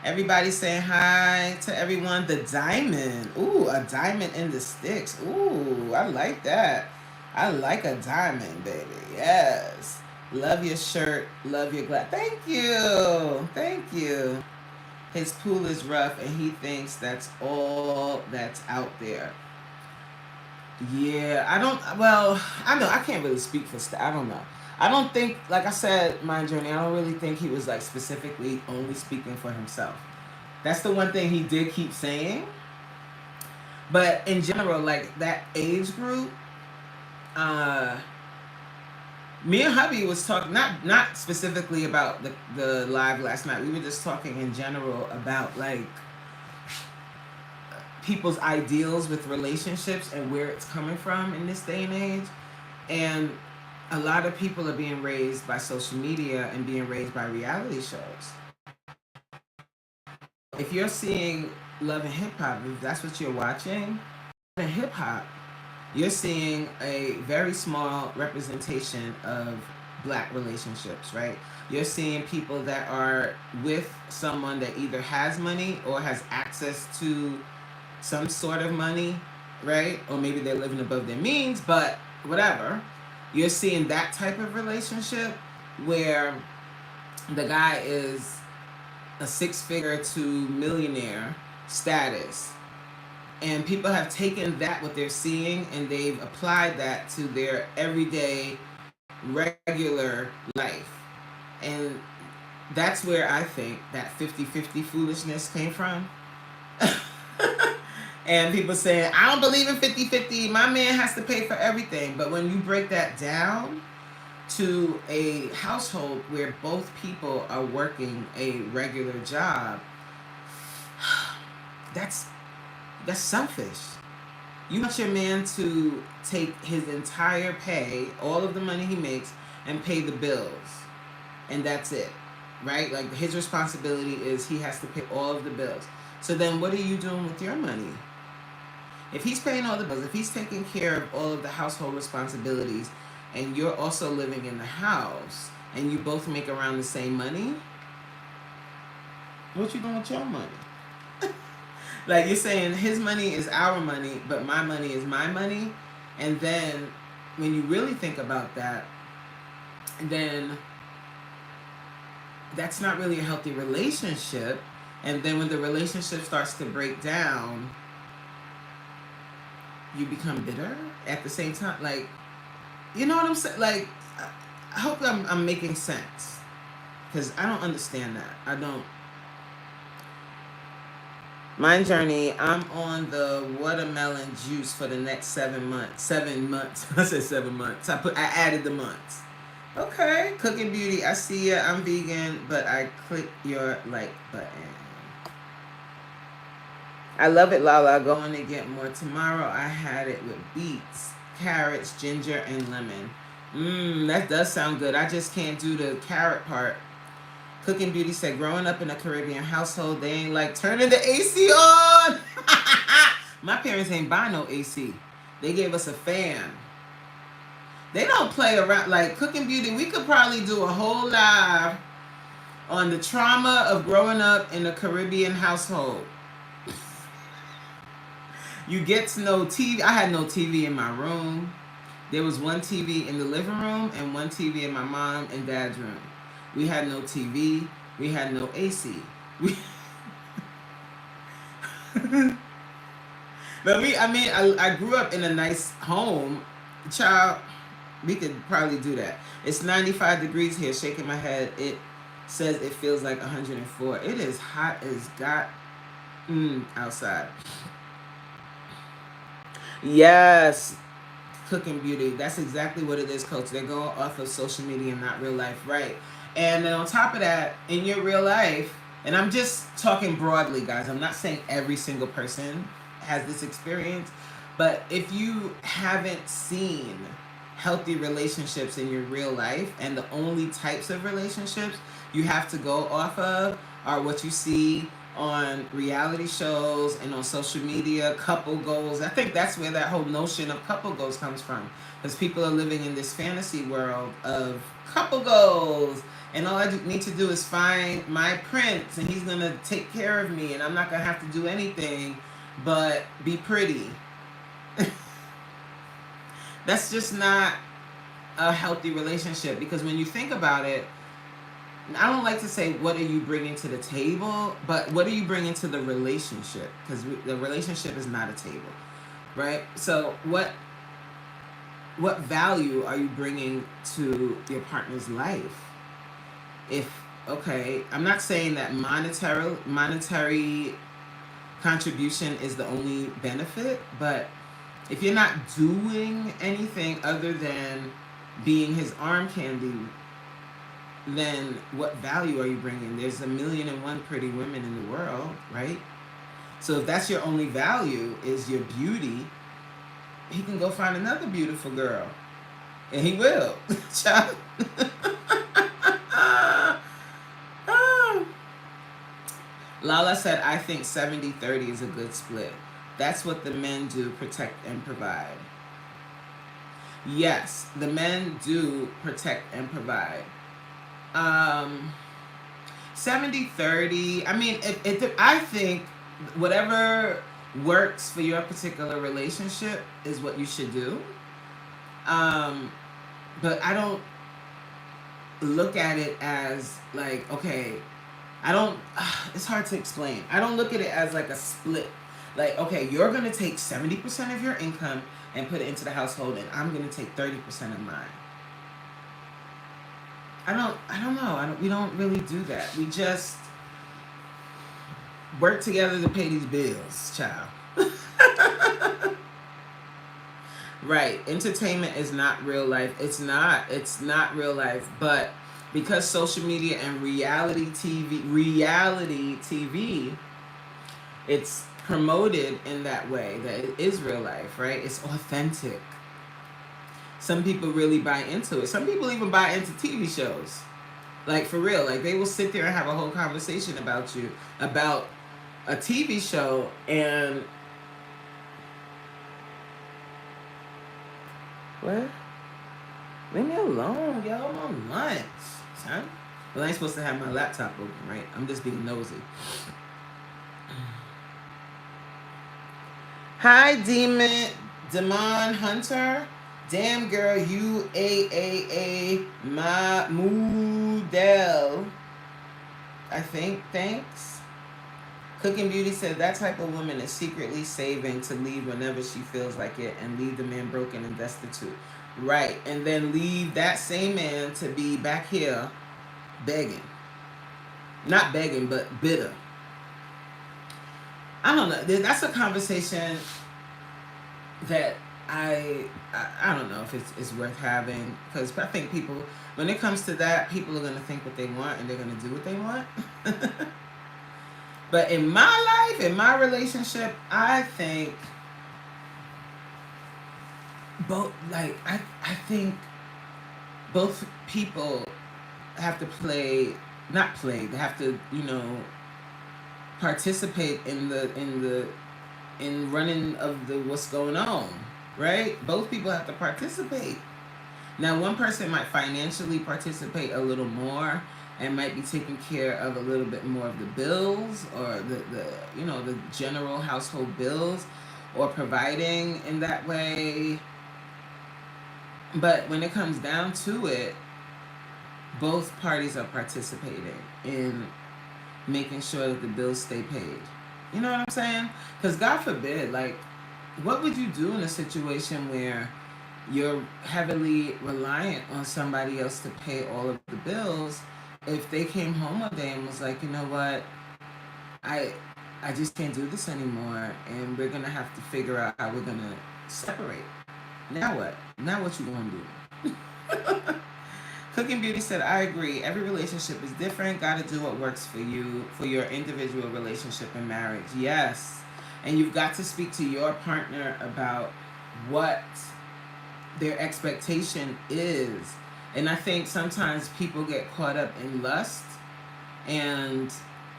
Everybody saying hi to everyone. The diamond. Ooh, a diamond in the sticks. Ooh, I like that. I like a diamond, baby. Yes. Love your shirt. Love your glass. Thank you. Thank you. His pool is rough and he thinks that's all that's out there. Yeah, I know I can't really speak for I don't know. I don't think, like I said, Mind Journey, I don't really think he was like specifically only speaking for himself. That's the one thing he did keep saying. But in general, like that age group, me and hubby was talking not specifically about the live last night. We were just talking in general about like people's ideals with relationships and where it's coming from in this day and age. And a lot of people are being raised by social media and being raised by reality shows. If you're seeing Love and Hip Hop, if that's what you're watching, Love and Hip Hop, you're seeing a very small representation of Black relationships, right? You're seeing people that are with someone that either has money or has access to some sort of money, right? Or maybe they're living above their means, but whatever. You're seeing that type of relationship where the guy is a six-figure to millionaire status. And people have taken that, what they're seeing, and they've applied that to their everyday, regular life. And that's where I think that 50-50 foolishness came from. And people saying, I don't believe in 50-50. My man has to pay for everything. But when you break that down to a household where both people are working a regular job, that's selfish. You want your man to take his entire pay, all of the money he makes, and pay the bills. And that's it, right? Like his responsibility is he has to pay all of the bills. So then what are you doing with your money? If he's paying all the bills, if he's taking care of all of the household responsibilities, and you're also living in the house, and you both make around the same money, What you doing with your money? Like you're saying his money is our money, but my money is my money. And then when you really think about that, then that's not really a healthy relationship. And then when the relationship starts to break down, you become bitter at the same time. Like, you know what I'm saying? Like, I hope I'm making sense. Because I don't understand that. I don't. My journey, I'm on the watermelon juice for the next 7 months. 7 months. I said 7 months. I added the months. Okay, Cooking Beauty, I see ya. I'm vegan, but I click your like button. I love it, Lala. Going to get more tomorrow. I had it with beets, carrots, ginger, and lemon. That does sound good. I just can't do the carrot part. Cooking Beauty said, growing up in a Caribbean household, they ain't like turning the AC on. My parents ain't buy no AC. They gave us a fan. They don't play around. Like Cooking Beauty, we could probably do a whole live on the trauma of growing up in a Caribbean household. You get to know TV. I had no TV in my room. There was one TV in the living room and one TV in my mom and dad's room. We had no TV. We had no AC. But I grew up in a nice home. Child, we could probably do that. It's 95 degrees here, shaking my head. It says it feels like 104. It is hot as God outside. Yes, Cooking Beauty. That's exactly what it is, Coach. They're going off of social media and not real life, right? And then on top of that, in your real life, and I'm just talking broadly, guys. I'm not saying every single person has this experience, but if you haven't seen healthy relationships in your real life, and the only types of relationships you have to go off of are what you see on reality shows and on social media, couple goals. I think that's where that whole notion of couple goals comes from, because people are living in this fantasy world of couple goals, and all I need to do is find my prince and he's gonna take care of me and I'm not gonna have to do anything but be pretty. That's just not a healthy relationship, because when you think about it, I don't like to say what are you bringing to the table, but what are you bringing to the relationship? Because the relationship is not a table, right? So what value are you bringing to your partner's life? I'm not saying that monetary contribution is the only benefit, but if you're not doing anything other than being his arm candy, then what value are you bringing? There's 1,000,001 pretty women in the world, right? So if that's your only value is your beauty, he can go find another beautiful girl. And he will. Child. Lala said, I think 70-30 is a good split. That's what the men do, protect and provide. Yes, the men do protect and provide. 70-30. I mean, I think whatever works for your particular relationship is what you should do. But I don't look at it as like, okay, it's hard to explain. I don't look at it as like a split. Like, okay, you're going to take 70% of your income and put it into the household, and I'm going to take 30% of mine. I don't know. We don't really do that. We just work together to pay these bills, child. Right. Entertainment is not real life. It's not real life. But because social media and reality TV, it's promoted in that way that it is real life, right? It's authentic. Some people really buy into it. Some people even buy into TV shows. Like, for real. Like, they will sit there and have a whole conversation about a TV show, and what? Leave me alone, yo. I'm on lunch, son. Well, I ain't supposed to have my laptop open, right? I'm just being nosy. Hi, Demon Hunter. Damn girl, you a my model. I think. Thanks. Cooking Beauty said that type of woman is secretly saving to leave whenever she feels like it and leave the man broken and destitute. Right. And then leave that same man to be back here begging. Not begging, but bitter. I don't know. That's a conversation that I don't know if it's worth having, because I think people, when it comes to that, people are going to think what they want and they're going to do what they want. But in my life, in my relationship, I think I think both people have to play, not play, they have to, participate in running of the what's going on, right? Both people have to participate. Now, one person might financially participate a little more and might be taking care of a little bit more of the bills, or the general household bills, or providing in that way. But when it comes down to it, both parties are participating in making sure that the bills stay paid. You know what I'm saying? Because God forbid, like, what would you do in a situation where you're heavily reliant on somebody else to pay all of the bills if they came home one day and was like, you know what, I just can't do this anymore, and we're gonna have to figure out how we're gonna separate. Now what? Now what you gonna do? Cooking Beauty said, I agree. Every relationship is different. Got to do what works for you, for your individual relationship and marriage. Yes. And you've got to speak to your partner about what their expectation is. And I think sometimes people get caught up in lust and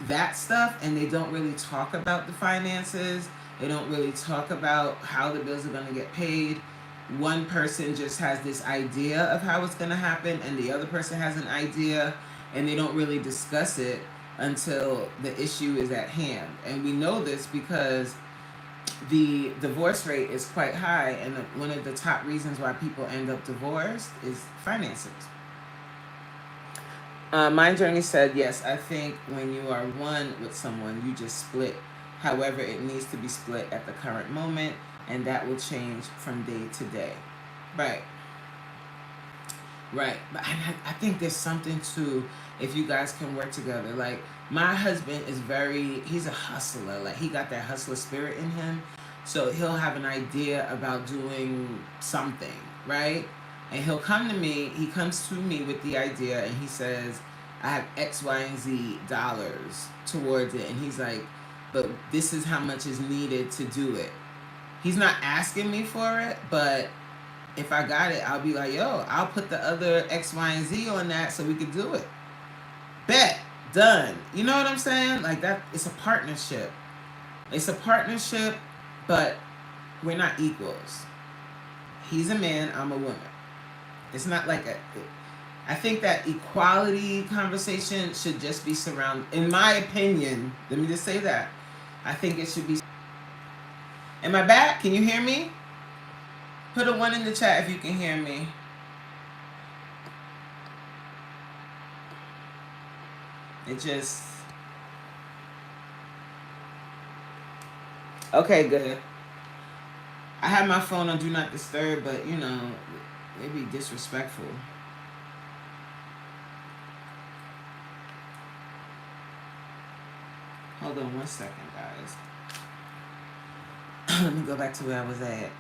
that stuff, and they don't really talk about the finances. They don't really talk about how the bills are going to get paid. One person just has this idea of how it's going to happen, and the other person has an idea, and they don't really discuss it until the issue is at hand. And we know this because the divorce rate is quite high, and one of the top reasons why people end up divorced is finances. My Journey said, yes, I think when you are one with someone, you just split however it needs to be split at the current moment, and that will change from day to day. Right. Right. But I think there's something to, if you guys can work together. Like, my husband is he's a hustler. Like, he got that hustler spirit in him. So he'll have an idea about doing something, right? And he'll come to me, he comes to me with the idea, and he says, I have X, Y, and Z dollars towards it. And he's like, but this is how much is needed to do it. He's not asking me for it, but if I got it, I'll be like, yo, I'll put the other X, Y, and Z on that so we can do it. Bet. Done. You know what I'm saying? Like, that, it's a partnership. It's a partnership, but we're not equals. He's a man, I'm a woman. It's not like I think that equality conversation should just be surrounded, in my opinion, let me just say that, I think it should be. Am I back? Can you hear me? Put a 1 in the chat if you can hear me. It just... Okay, good. I have my phone on Do Not Disturb, but, it'd be disrespectful. Hold on 1 second, guys. Let me go back to where I was at.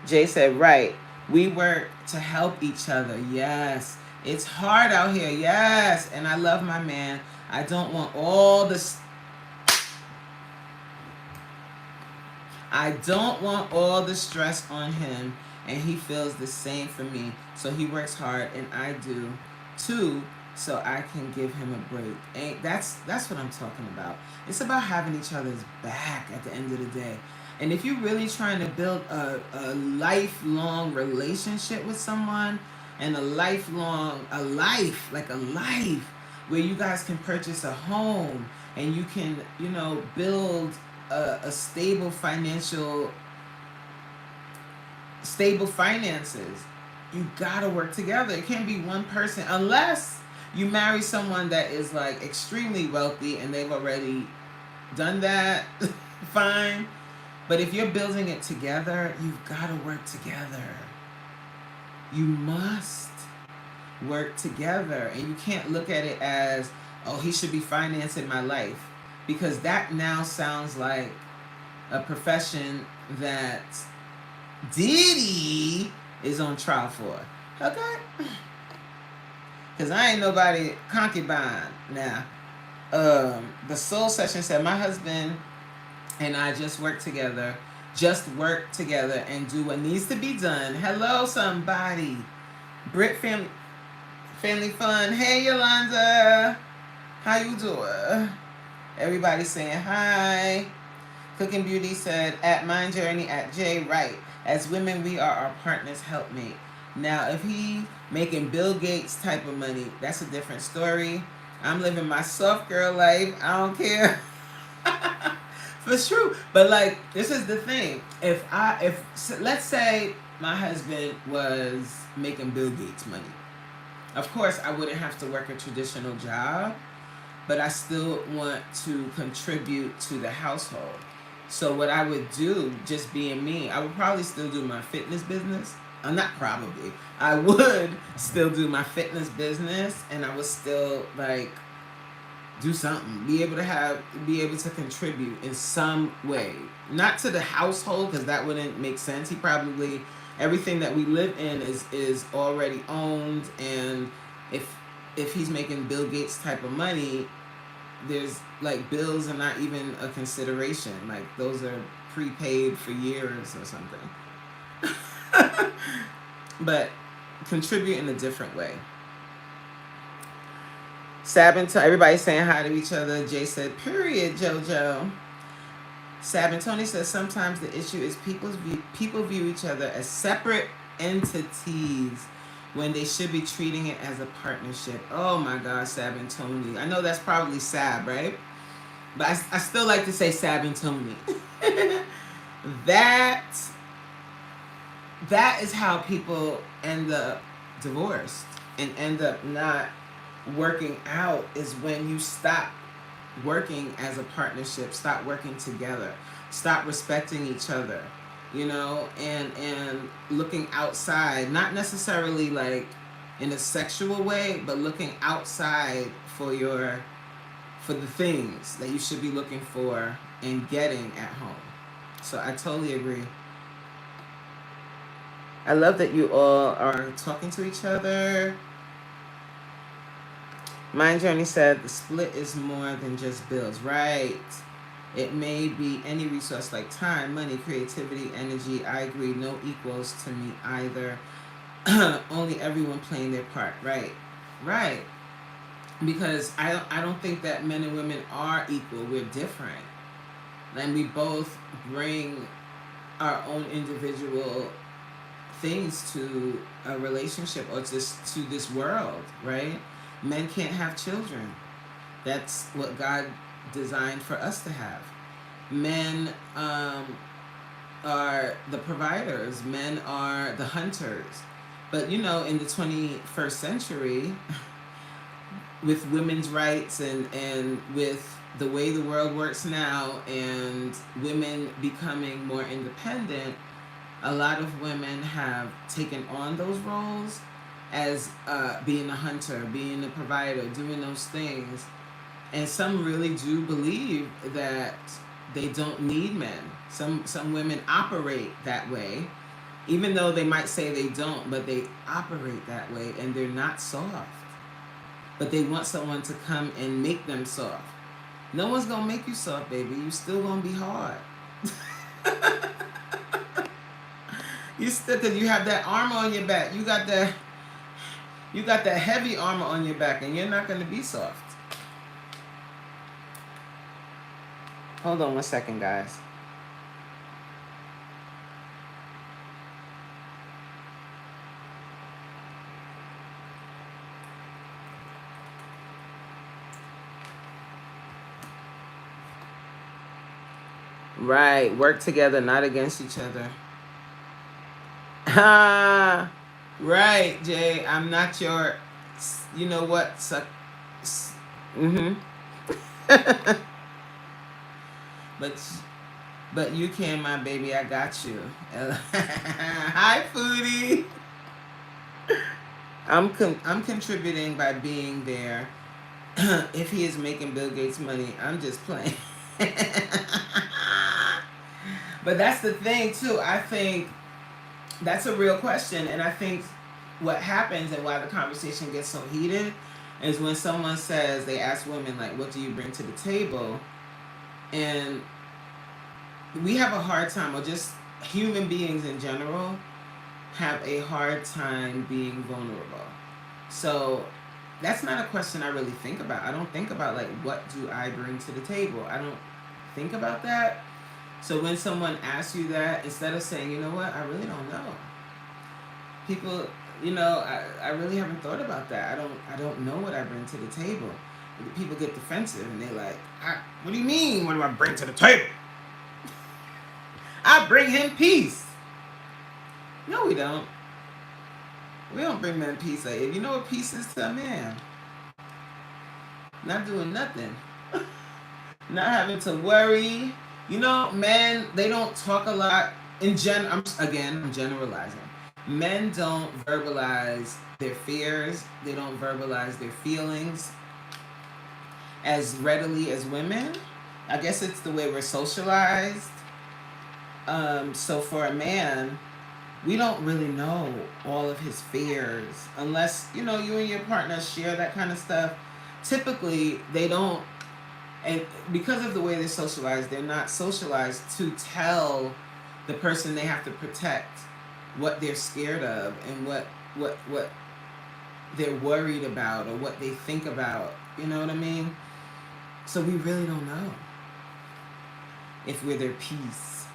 Jay said, right. We work to help each other. Yes. It's hard out here. Yes. And I love my man. I don't want all this. I don't want all the stress on him. And he feels the same for me. So he works hard, and I do too, so I can give him a break. And that's what I'm talking about. It's about having each other's back at the end of the day. And if you're really trying to build a lifelong relationship with someone, and a life, like a life, where you guys can purchase a home and you can, build a stable finances, you gotta work together. It can't be one person unless you marry someone that is like extremely wealthy and they've already done that. Fine. But if you're building it together, you've got to work together. You must work together. And you can't look at it as, oh, he should be financing my life. Because that now sounds like a profession that Diddy is on trial for. Okay? Because I ain't nobody concubine now. The Soul Session said, my husband and I just work together and do what needs to be done. Hello, somebody. Brit Family Fun. Hey, Yolanda. How you doing? Everybody saying hi. Cooking Beauty said, at Mind Journey at J. Right. As women, we are our partner's helpmate. Now, if he making Bill Gates type of money, that's a different story. I'm living my soft girl life. I don't care. It's true. But like, this is the thing. If let's say my husband was making Bill Gates money, of course I wouldn't have to work a traditional job, but I still want to contribute to the household. So what I would do, just being me, I would probably still do my fitness business. Not probably. I would still do my fitness business, and I would still like do something, be able to contribute in some way, not to the household, because that wouldn't make sense. He probably, everything that we live in is already owned, and if he's making Bill Gates type of money, there's like bills are not even a consideration. Like those are prepaid for years or something. But contribute in a different way. Everybody saying hi to each other. Jay said, period, JoJo. Tony says, sometimes the issue is people view each other as separate entities when they should be treating it as a partnership. Oh my God, Tony. I know that's probably Sab, right? But I still like to say Tony. That is how people end up divorced and end up not working out, is when you stop working as a partnership, stop working together, stop respecting each other, and looking outside, not necessarily like in a sexual way, but looking outside for the things that you should be looking for and getting at home. So I totally agree. I love that you all are talking to each other. Mind Journey said the split is more than just bills, right? It may be any resource like time, money, creativity, energy. I agree. No equals to me either. Only everyone playing their part. Right. Because I don't think that men and women are equal. We're different. And we both bring our own individual things to a relationship or just to this world, right? Men can't have children. That's what God designed for us to have. Men are the providers. Men are the hunters. But in the 21st century, with women's rights and with the way the world works now, and women becoming more independent, a lot of women have taken on those roles as being a hunter, being a provider, doing those things. And some really do believe that they don't need men. Some women operate that way, even though they might say they don't, but they operate that way, and they're not soft. But they want someone to come and make them soft. No one's gonna make you soft, baby. You still gonna be hard. You still, because you have that armor on your back. You got that heavy armor on your back, and you're not gonna be soft. Hold on one second, guys. Right. Work together, not against each other. Ah, right, Jay. I'm not your, you know what? Mm-hmm. but but you can, my baby. I got you. Hi, foodie. I'm contributing by being there. If he is making Bill Gates money, I'm just playing. But that's the thing too. I think that's a real question, and I think what happens and why the conversation gets so heated is when someone says, they ask women like, what do you bring to the table? And we have a hard time, or just human beings in general have a hard time being vulnerable. So that's not a question I really think about. I don't think about like, what do I bring to the table? I don't think about that. So when someone asks you that, instead of saying, you know what, I really don't know. People, I really haven't thought about that. I don't know what I bring to the table. People get defensive and they're like, what do you mean? What do I bring to the table? I bring him peace. No, we don't. We don't bring men peace. Like, if you know what peace is to a man, not doing nothing, not having to worry. Men, they don't talk a lot. I'm generalizing. Men don't verbalize their fears. They don't verbalize their feelings as readily as women. I guess it's the way we're socialized. So for a man, we don't really know all of his fears unless, you and your partner share that kind of stuff. Typically, they don't, and because of the way they're socialized, they're not socialized to tell the person they have to protect what they're scared of and what they're worried about or what they think about. You know what I mean? So we really don't know if we're their peace.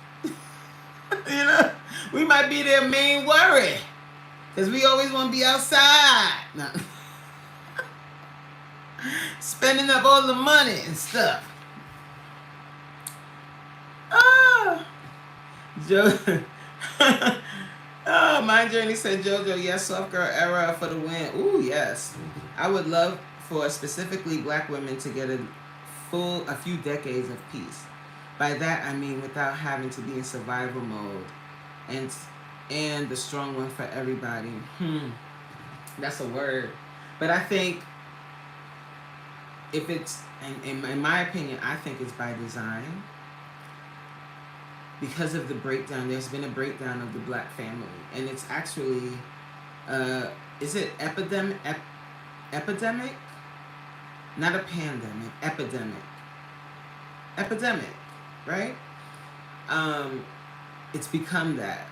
We might be their main worry because we always want to be outside. No. Spending up all the money and stuff. Oh, oh, my journey said JoJo, yes, soft girl era for the win. Ooh, yes. I would love for specifically black women to get a few decades of peace. By that I mean without having to be in survival mode, and the strong one for everybody. That's a word, but I think if it's, in my opinion, I think it's by design. Because of the breakdown, there's been a breakdown of the black family, and it's actually, is it epidemic? Epidemic? Not a pandemic. Epidemic, right? It's become that.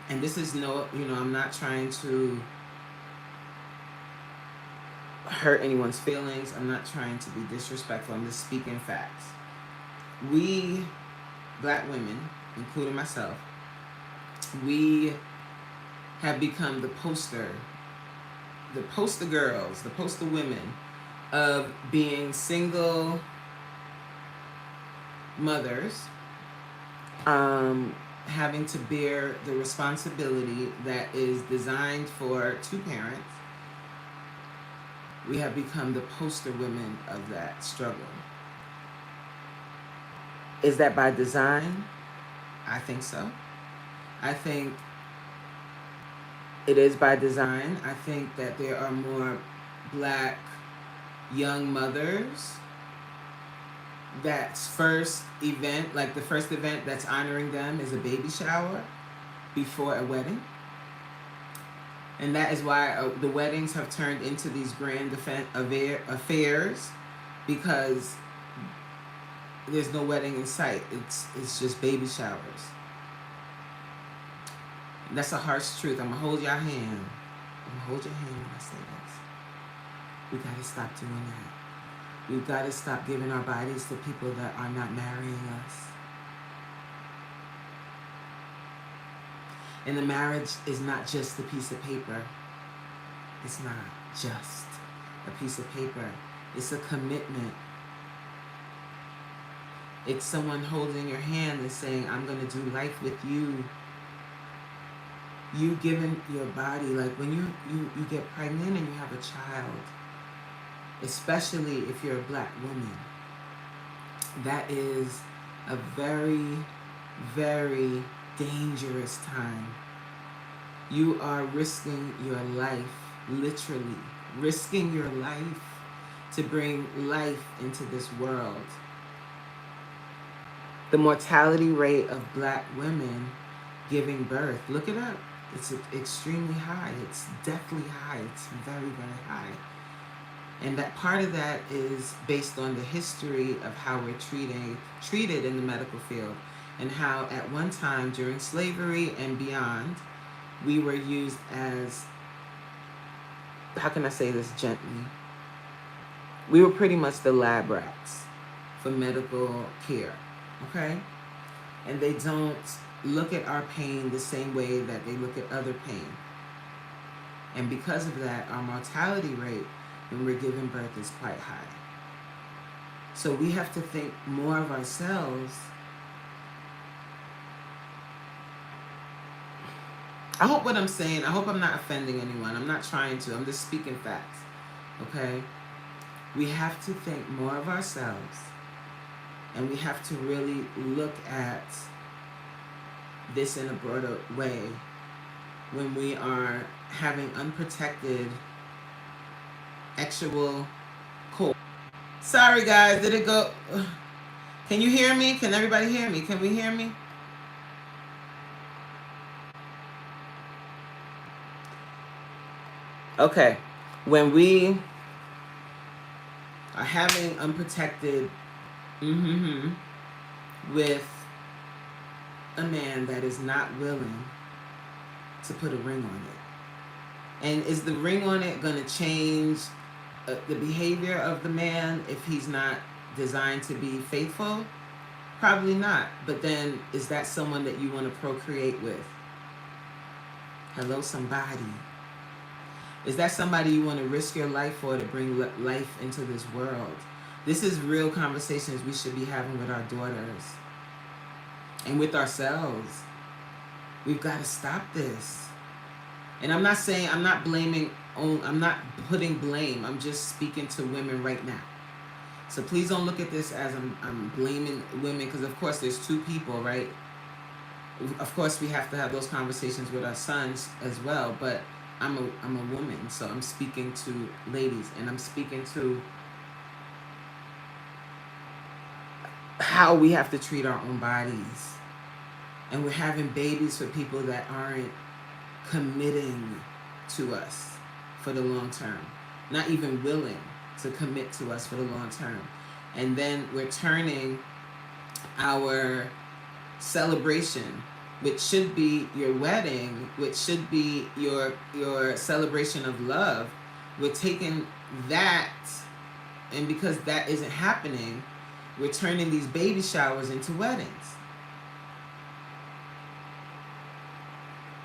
And this is I'm not trying to hurt anyone's feelings. I'm not trying to be disrespectful. I'm just speaking facts. We, black women, including myself, we have become the poster girls, the poster women of being single mothers, having to bear the responsibility that is designed for two parents. We have become the poster women of that struggle. Is that by design? I think so. I think it is by design. I think that there are more black young mothers that's first event, like the first event that's honoring them is a baby shower before a wedding. And that is why the weddings have turned into these grand affairs, because there's no wedding in sight. It's just baby showers. And that's a harsh truth. I'm going to hold your hand. I'm going to hold your hand when I say this. We got to stop doing that. We've got to stop giving our bodies to people that are not marrying us. And the marriage is not just a piece of paper. It's not just a piece of paper. It's a commitment. It's someone holding your hand and saying, I'm going to do life with you. You giving your body, like when you get pregnant and you have a child, especially if you're a black woman, that is a very, very dangerous time. You are risking your life, literally risking your life to bring life into this world. The mortality rate of black women giving birth, look it up. It's extremely high. It's deathly high. It's very, very high. And that part of that is based on the history of how we're treated in the medical field, and how at one time during slavery and beyond, we were used as, how can I say this gently? We were pretty much the lab rats for medical care, okay? And they don't look at our pain the same way that they look at other pain. And because of that, our mortality rate when we're giving birth is quite high. So we have to think more of ourselves. I hope what I'm saying, I hope I'm not offending anyone. I'm not trying to. I'm just speaking facts, okay? We have to think more of ourselves, and we have to really look at this in a broader way when we are having unprotected actual cold. Sorry guys, did it go? Can you hear me? Can everybody hear me? Can we hear me? Okay, when we are having unprotected with a man that is not willing to put a ring on it. And is the ring on it going to change the behavior of the man if he's not designed to be faithful? Probably not. But then, is that someone that you want to procreate with? Hello, somebody. Is that somebody you want to risk your life for to bring life into this world? This is real conversations we should be having with our daughters and with ourselves. We've got to stop this. And I'm not saying, I'm not blaming, I'm not putting blame. I'm just speaking to women right now. So please don't look at this as I'm blaming women, because of course there's two people, right? Of course we have to have those conversations with our sons as well, but I'm a woman, so I'm speaking to ladies, and I'm speaking to how we have to treat our own bodies. And we're having babies for people that aren't committing to us for the long term, not even willing to commit to us for the long term. And then we're turning our celebration, which should be your wedding, which should be your celebration of love, we're taking that, and because that isn't happening, we're turning these baby showers into weddings.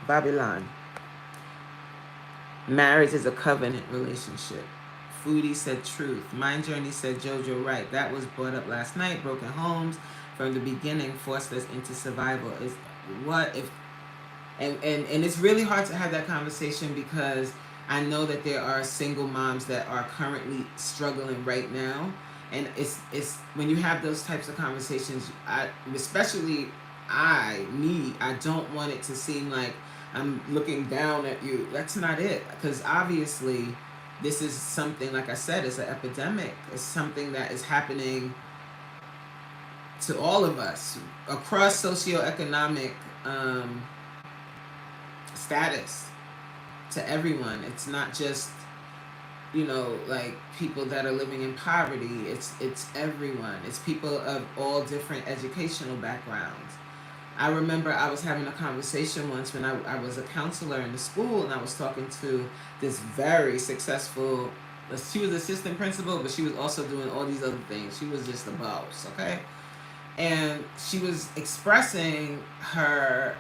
Babylon. Marriage is a covenant relationship. Foodie said truth. Mind Journey said Jojo right. That was brought up last night. Broken homes from the beginning forced us into survival. Is what if, and it's really hard to have that conversation, because I know that there are single moms that are currently struggling right now, and it's when you have those types of conversations, I don't want it to seem like I'm looking down at you. That's not it, because obviously this is something, like I said, it's an epidemic. It's something that is happening to all of us across socioeconomic status, to everyone. It's not just, like people that are living in poverty. It's everyone. It's people of all different educational backgrounds. I remember I was having a conversation once when I was a counselor in the school, and I was talking to this very successful, she was assistant principal, but she was also doing all these other things. She was just a boss, okay? And she was expressing her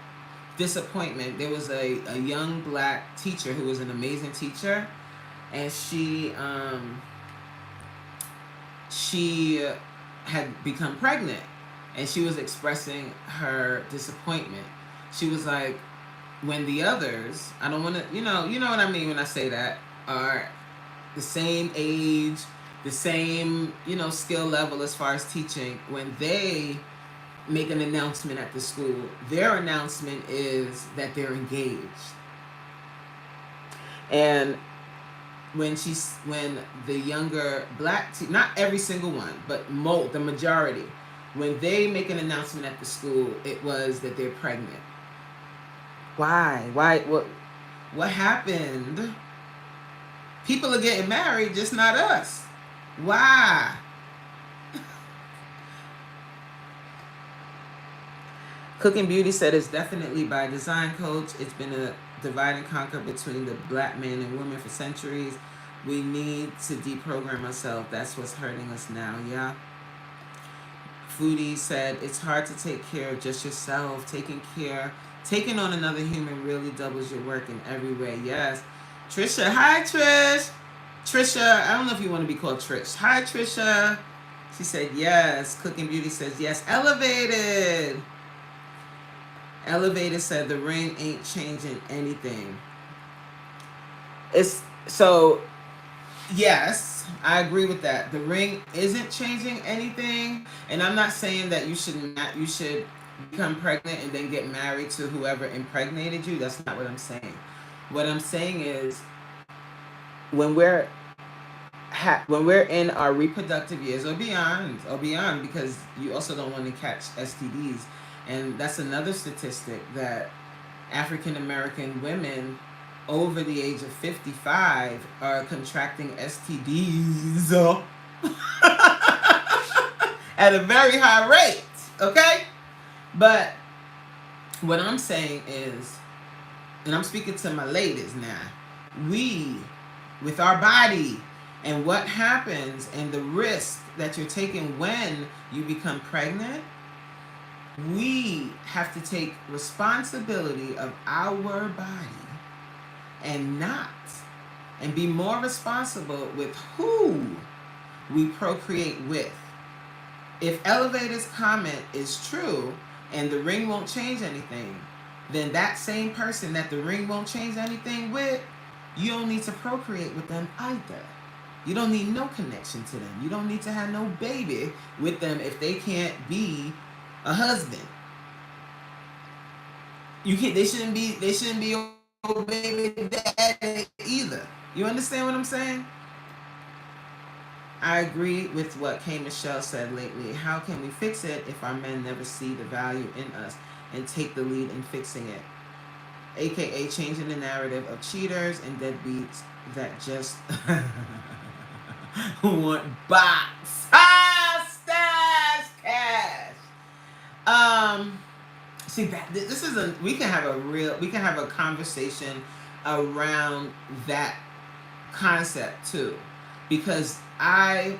disappointment. There was a young black teacher who was an amazing teacher, and she had become pregnant. and she was expressing her disappointment. She was like, when the others, I don't want to, you know what I mean when I say that, are the same age, the same, skill level as far as teaching, when they make an announcement at the school, their announcement is that they're engaged. And when the younger black not every single one, but the majority, when they make an announcement at the school, it was that they're pregnant. Why what happened? People are getting married, just not us. Why? Cooking Beauty said it's definitely by design, coach. It's been a divide and conquer between the black man and woman for centuries. We need to deprogram ourselves. That's what's hurting us now, yeah? Foodie said it's hard to take care of just yourself. Taking on another human really doubles your work in every way. Yes. Trisha, hi Trish. Trisha, I don't know if you want to be called Trish. Hi Trisha. She said yes. Cooking Beauty says yes. Elevated. Elevated said the ring ain't changing anything. It's so yes, I agree with that. The ring isn't changing anything, and I'm not saying that you should become pregnant and then get married to whoever impregnated you. That's not what I'm saying. What I'm saying is when we're in our reproductive years or beyond, because you also don't want to catch STDs. And that's another statistic, that African American women over the age of 55 are contracting STDs at a very high rate, okay? But what I'm saying is, and I'm speaking to my ladies now, we, with our body and what happens and the risk that you're taking when you become pregnant, we have to take responsibility of our body and be more responsible with who we procreate with. If Elevator's comment is true and the ring won't change anything, then that same person that the ring won't change anything with, you don't need to procreate with them either. You don't need no connection to them. You don't need to have no baby with them if they can't be a husband. They shouldn't be your baby daddy either. You understand what I'm saying? I agree with what K. Michelle said lately. How can we fix it if our men never see the value in us and take the lead in fixing it? AKA changing the narrative of cheaters and deadbeats that just want box. Stash cash. See that this is we can have a conversation around that concept too, because I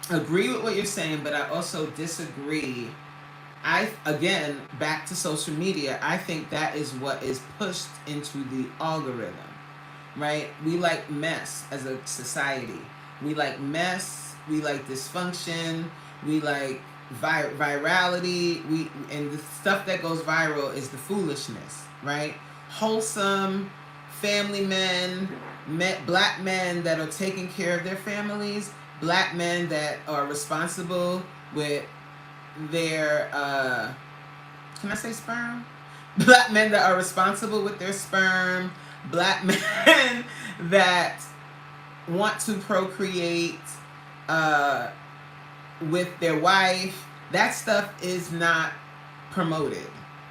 agree with what you're saying, but I also disagree. Again, back to social media, I think that is what is pushed into the algorithm, right? We like mess as a society. We like mess. We like dysfunction. We like virality. And the stuff that goes viral is the foolishness, right? Wholesome family men, black men that are taking care of their families, black men that are responsible with their can I say sperm? Black men that are responsible with their sperm, black men that want to procreate with their wife. That stuff is not promoted.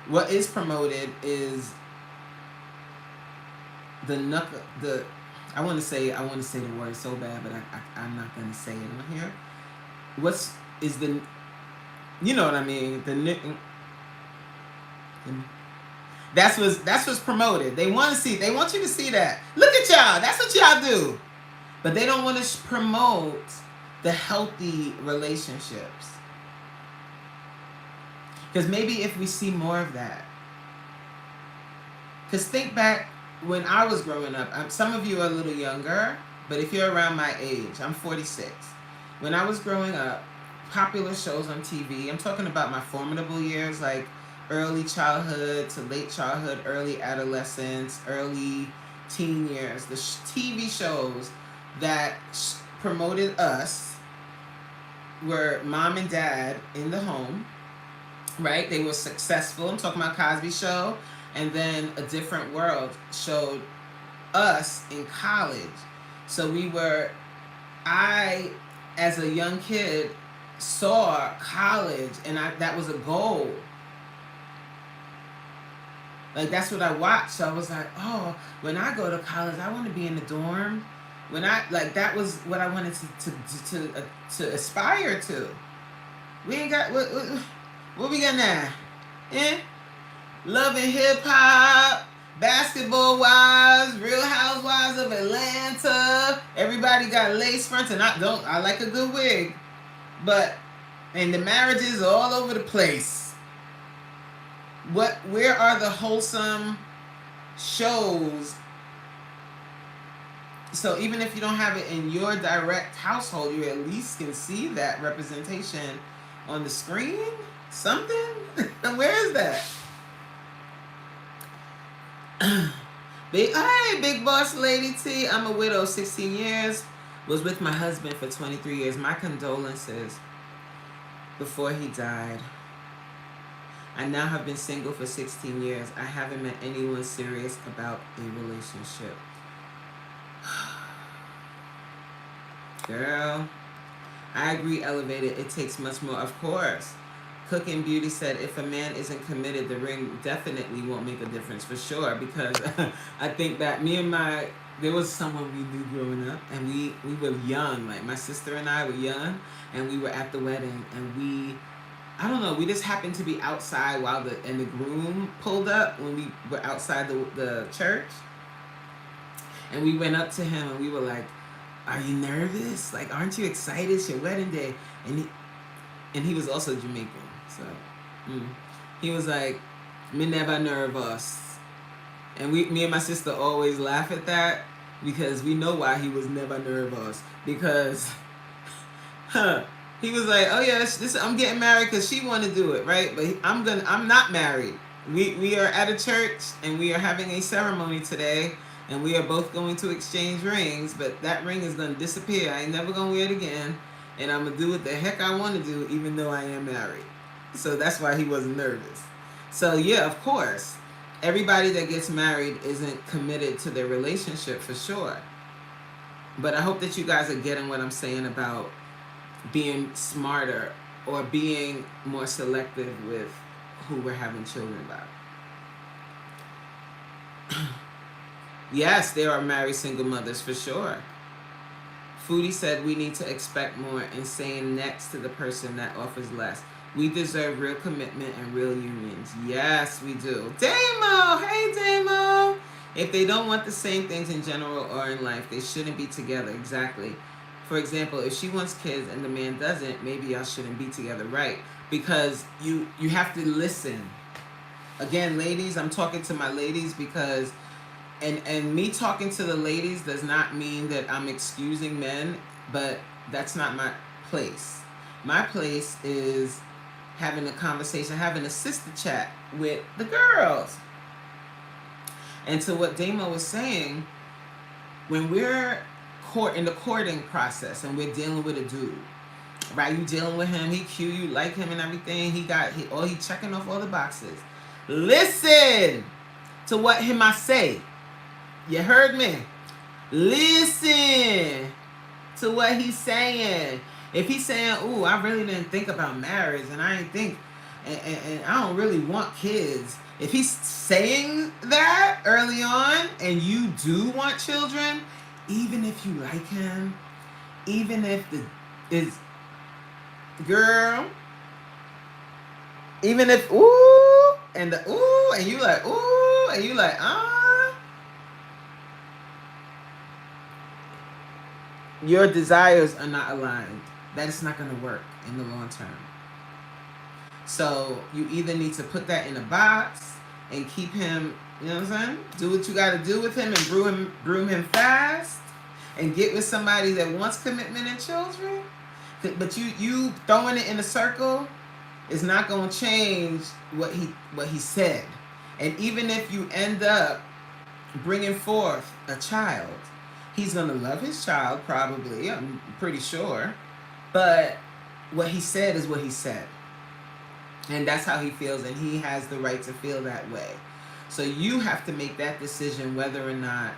What is promoted is I want to say the word so bad, but I'm not going to say it on here. You know what I mean? That's what's promoted. They want you to see that. Look at y'all. That's what y'all do. But they don't want to promote the healthy relationships. Because maybe if we see more of that. Because think back when I was growing up. Some of you are a little younger, but if you're around my age, I'm 46. When I was growing up, popular shows on TV. I'm talking about my formidable years, like early childhood to late childhood, early adolescence, early teen years. The TV shows that promoted us were Mom and Dad in the Home, right? They were successful. I'm talking about Cosby Show. And then A Different World showed us in college. So I, as a young kid, saw college, and that was a goal. Like, that's what I watched. So I was like, oh, when I go to college, I want to be in the dorm. That was what I wanted to aspire to. We ain't got, what we got now? Love and Hip Hop, Basketball Wives, Real Housewives of Atlanta. Everybody got lace fronts, and I like a good wig, and the marriages are all over the place. Where are the wholesome shows? So even if you don't have it in your direct household, you at least can see that representation on the screen. Something? Where is that? Big boss lady T. I'm a widow, 16 years. Was with my husband for 23 years. My condolences before he died. I now have been single for 16 years. I haven't met anyone serious about a relationship. Girl, I agree, Elevated. It takes much more, of course. Cooking Beauty said, if a man isn't committed, the ring definitely won't make a difference, for sure. Because I think that there was someone we knew growing up, and we were young. Like, my sister and I were young, and we were at the wedding, and I don't know, we just happened to be outside and the groom pulled up when we were outside the church. And we went up to him, and we were like, are you nervous? Like, aren't you excited? It's your wedding day. And he was also Jamaican. So, he was like, me never nervous. And me and my sister always laugh at that, because we know why he was never nervous. Because, he was like, oh yeah, I'm getting married because she want to do it, right? But I'm not married. We are at a church, and we are having a ceremony today, and we are both going to exchange rings, but that ring is going to disappear. I ain't never going to wear it again, and I'm going to do what the heck I want to do, even though I am married. So that's why he wasn't nervous. So yeah, of course, everybody that gets married isn't committed to their relationship, for sure. But I hope that you guys are getting what I'm saying about being smarter or being more selective with who we're having children by. Yes, there are married single mothers, for sure. Foodie said we need to expect more and saying next to the person that offers less. We deserve real commitment and real unions. Yes, we do. Damo! Hey, Damo! If they don't want the same things in general or in life, they shouldn't be together. Exactly. For example, if she wants kids and the man doesn't, maybe y'all shouldn't be together, right? Because you have to listen. Again, ladies, I'm talking to my ladies because, and me talking to the ladies does not mean that I'm excusing men, but that's not my place. My place is having a conversation, having a sister chat with the girls. And to what Damo was saying, when we're in the courting process and we're dealing with a dude, right? You dealing with him, he cute, you like him and everything. He checking off all the boxes. Listen to what him I say. You heard me? Listen to what he's saying. If he's saying, ooh, I really didn't think about marriage, and I ain't think, and I don't really want kids. If he's saying that early on, and you do want children, even if you like him, even if girl, even if and you like and you like your desires are not aligned. That is not going to work in the long term. So you either need to put that in a box and keep him, you know what I'm saying? Do what you got to do with him and groom him fast and get with somebody that wants commitment and children. But you throwing it in a circle is not going to change what he said. And even if you end up bringing forth a child, he's going to love his child, probably, I'm pretty sure. But what he said is what he said. And that's how he feels, and he has the right to feel that way. So you have to make that decision whether or not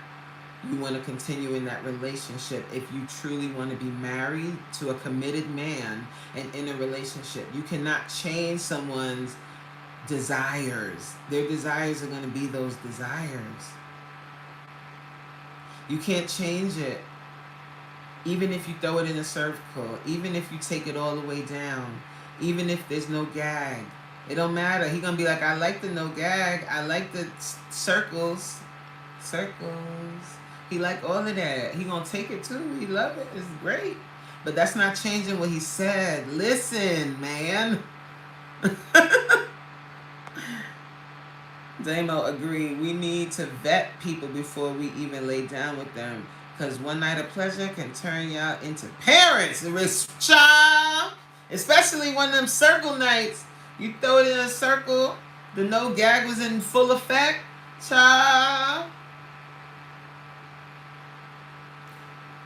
you want to continue in that relationship. If you truly want to be married to a committed man and in a relationship, you cannot change someone's desires. Their desires are going to be those desires. You can't change it. Even if you throw it in a circle, even if you take it all the way down, even if there's no gag, it don't matter. He gonna be like, I like the no gag, I like the circles. He like all of that. He gonna take it too. He love it. It's great. But that's not changing what he said. Listen, man. Damo agreed. We need to vet people before we even lay down with them. Because one night of pleasure can turn y'all into parents. Child. Especially one of them circle nights. You throw it in a circle. The no gag was in full effect. Child.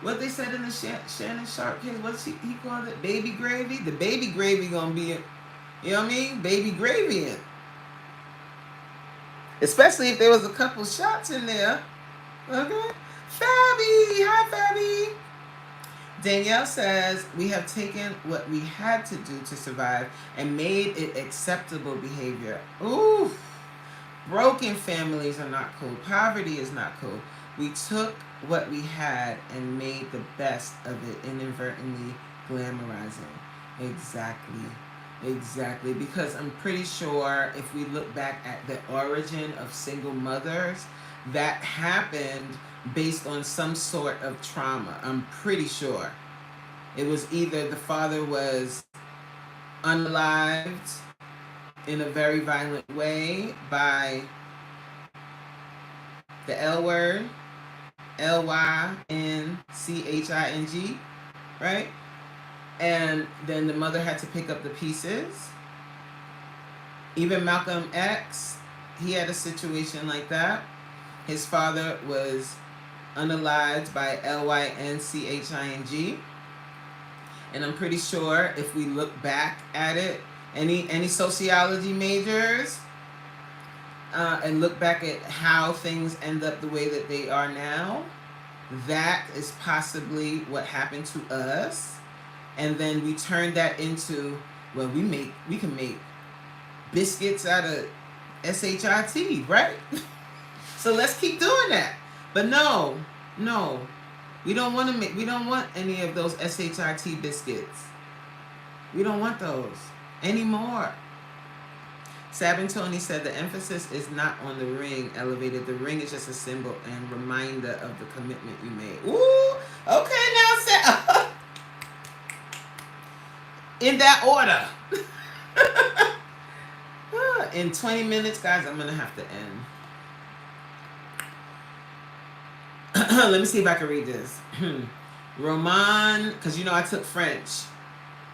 What they said in the Shannon Sharp case, what he called it? Baby gravy? The baby gravy gonna be, you know what I mean? Baby gravy in. Especially if there was a couple shots in there. Okay? Fabi! Hi, Fabi! Danielle says, we have taken what we had to do to survive and made it acceptable behavior. Ooh! Broken families are not cool. Poverty is not cool. We took what we had and made the best of it, inadvertently glamorizing. Exactly. Because I'm pretty sure if we look back at the origin of single mothers, that happened based on some sort of trauma. I'm pretty sure. It was either the father was unalived in a very violent way by the L word, Lynching, right? And then the mother had to pick up the pieces. Even Malcolm X, he had a situation like that. His father was unalived by Lynching. And I'm pretty sure if we look back at it, any sociology majors, and look back at how things end up the way that they are now, that is possibly what happened to us. And then we turn that into, well, we can make biscuits out of SHIT, right? So let's keep doing that. But no, we don't want any of those SHIT biscuits. We don't want those anymore. Sab and Tony said the emphasis is not on the ring elevated. The ring is just a symbol and reminder of the commitment you made. Ooh, okay now, Sab. In that order. In 20 minutes, guys, I'm going to have to end. Let me see if I can read this. Roman, because you know I took French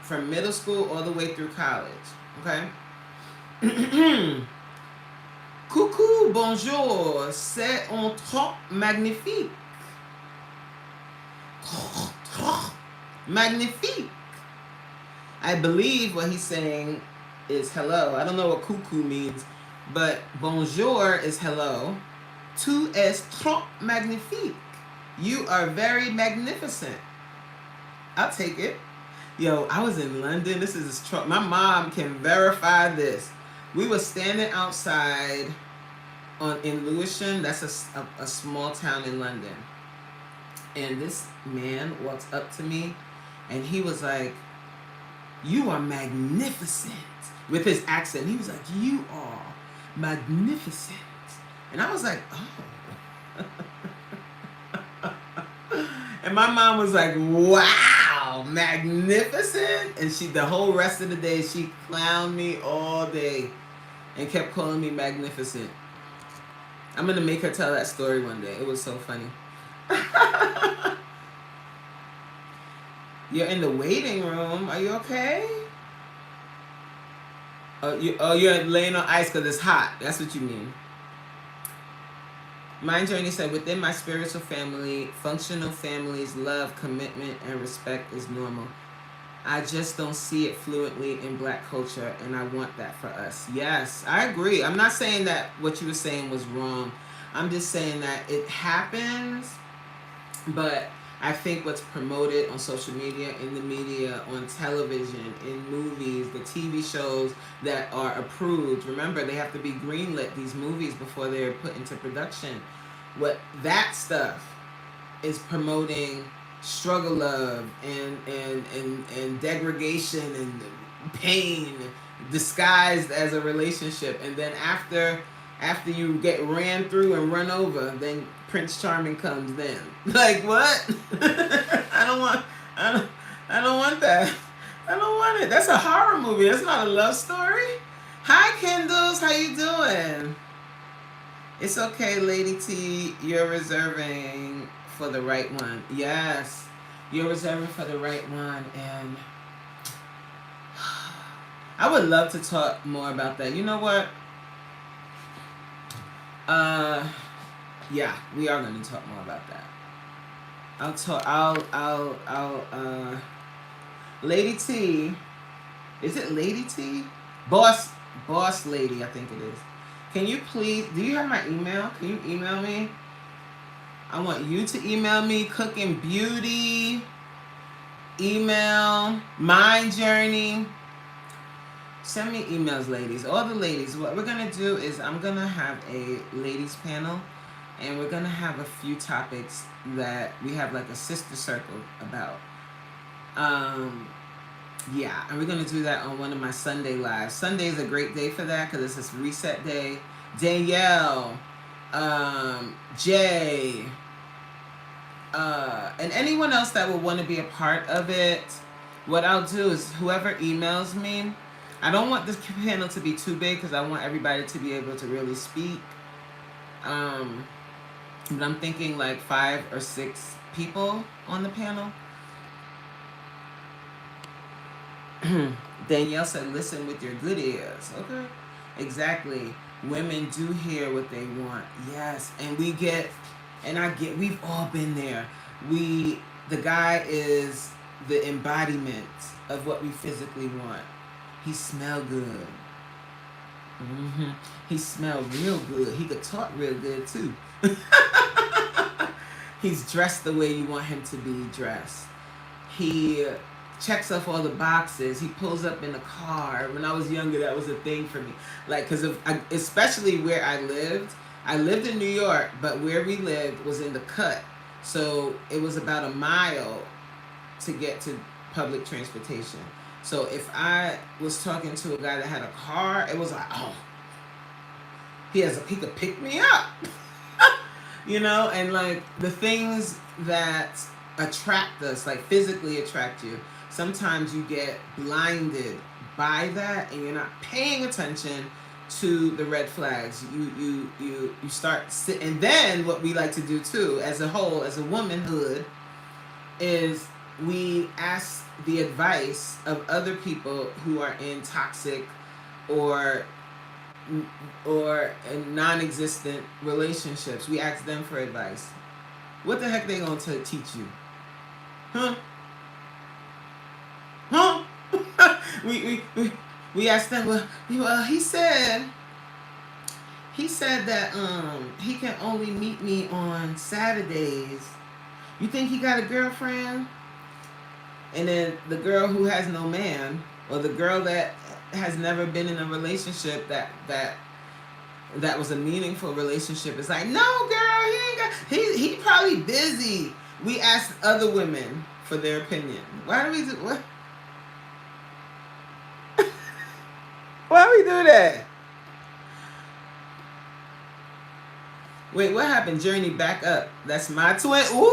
from middle school all the way through college. Okay? Coucou, bonjour, c'est un trop magnifique. Magnifique. I believe what he's saying is hello. I don't know what coucou means, but bonjour is hello. Tu es trop magnifique. You are very magnificent. I'll take it. Yo, I was in London. This is my mom can verify this. We were standing outside in Lewisham. That's a small town in London. And this man walks up to me and he was like, you are magnificent. With his accent. He was like, you are magnificent. And I was like, oh. And my mom was like, wow, magnificent. And the whole rest of the day, she clowned me all day and kept calling me magnificent. I'm going to make her tell that story one day. It was so funny. You're in the waiting room. Are you okay? You're laying on ice because it's hot. That's what you mean. Mind Journey said, within my spiritual family, functional families, love, commitment, and respect is normal. I just don't see it fluently in black culture, and I want that for us. Yes, I agree. I'm not saying that what you were saying was wrong. I'm just saying that it happens, but I think what's promoted on social media, in the media, on television, in movies, the TV shows that are approved. Remember, they have to be greenlit, these movies, before they're put into production. What that stuff is promoting struggle love and degradation and pain disguised as a relationship, and then after you get ran through and run over, then Prince Charming comes then. Like what? I don't want I don't want that. I don't want it. That's a horror movie. That's not a love story. Hi Kendalls, how you doing? It's okay, Lady T. You're reserving for the right one. Yes, you're reserving for the right one, and I would love to talk more about that. You know what? Yeah, we are going to talk more about that. Lady T. Is it Lady T? Boss Lady, I think it is. Can you please, do you have my email? Can you email me? I want you to email me, Cooking Beauty, email, Mind Journey. Send me emails, ladies. All the ladies. What we're going to do is I'm going to have a ladies panel, and we're going to have a few topics that we have like a sister circle about. Yeah, and we're going to do that on one of my Sunday lives. Sunday is a great day for that because it's this reset day. Danielle, Jay, and anyone else that will want to be a part of it, what I'll do is whoever emails me, I don't want this panel to be too big because I want everybody to be able to really speak. But I'm thinking like 5 or 6 people on the panel. Danielle said, listen with your good ears. Okay. Exactly. Women do hear what they want. Yes. And we've all been there. The guy is the embodiment of what we physically want. He smell good. He smell real good. He could talk real good too. He's dressed the way you want him to be dressed. He checks off all the boxes. He pulls up in a car. When I was younger, that was a thing for me. Like, especially where I lived in New York, but where we lived was in the cut. So it was about a mile to get to public transportation. So if I was talking to a guy that had a car, it was like, oh, he could pick me up. You know, and like the things that attract us, like physically attract you, sometimes you get blinded by that and you're not paying attention to the red flags. You start and then what we like to do too, as a whole, as a womanhood, is we ask the advice of other people who are in toxic or in non-existent relationships. We ask them for advice. What the heck they gonna teach you? Huh? We asked them. Well, he said that he can only meet me on Saturdays. You think he got a girlfriend? And then the girl who has no man, or the girl that has never been in a relationship that was a meaningful relationship, is like, no, girl, he probably busy. We ask other women for their opinion. Why do we do what? Why we do that? Wait, what happened? Journey, back up. That's my twin. Ooh.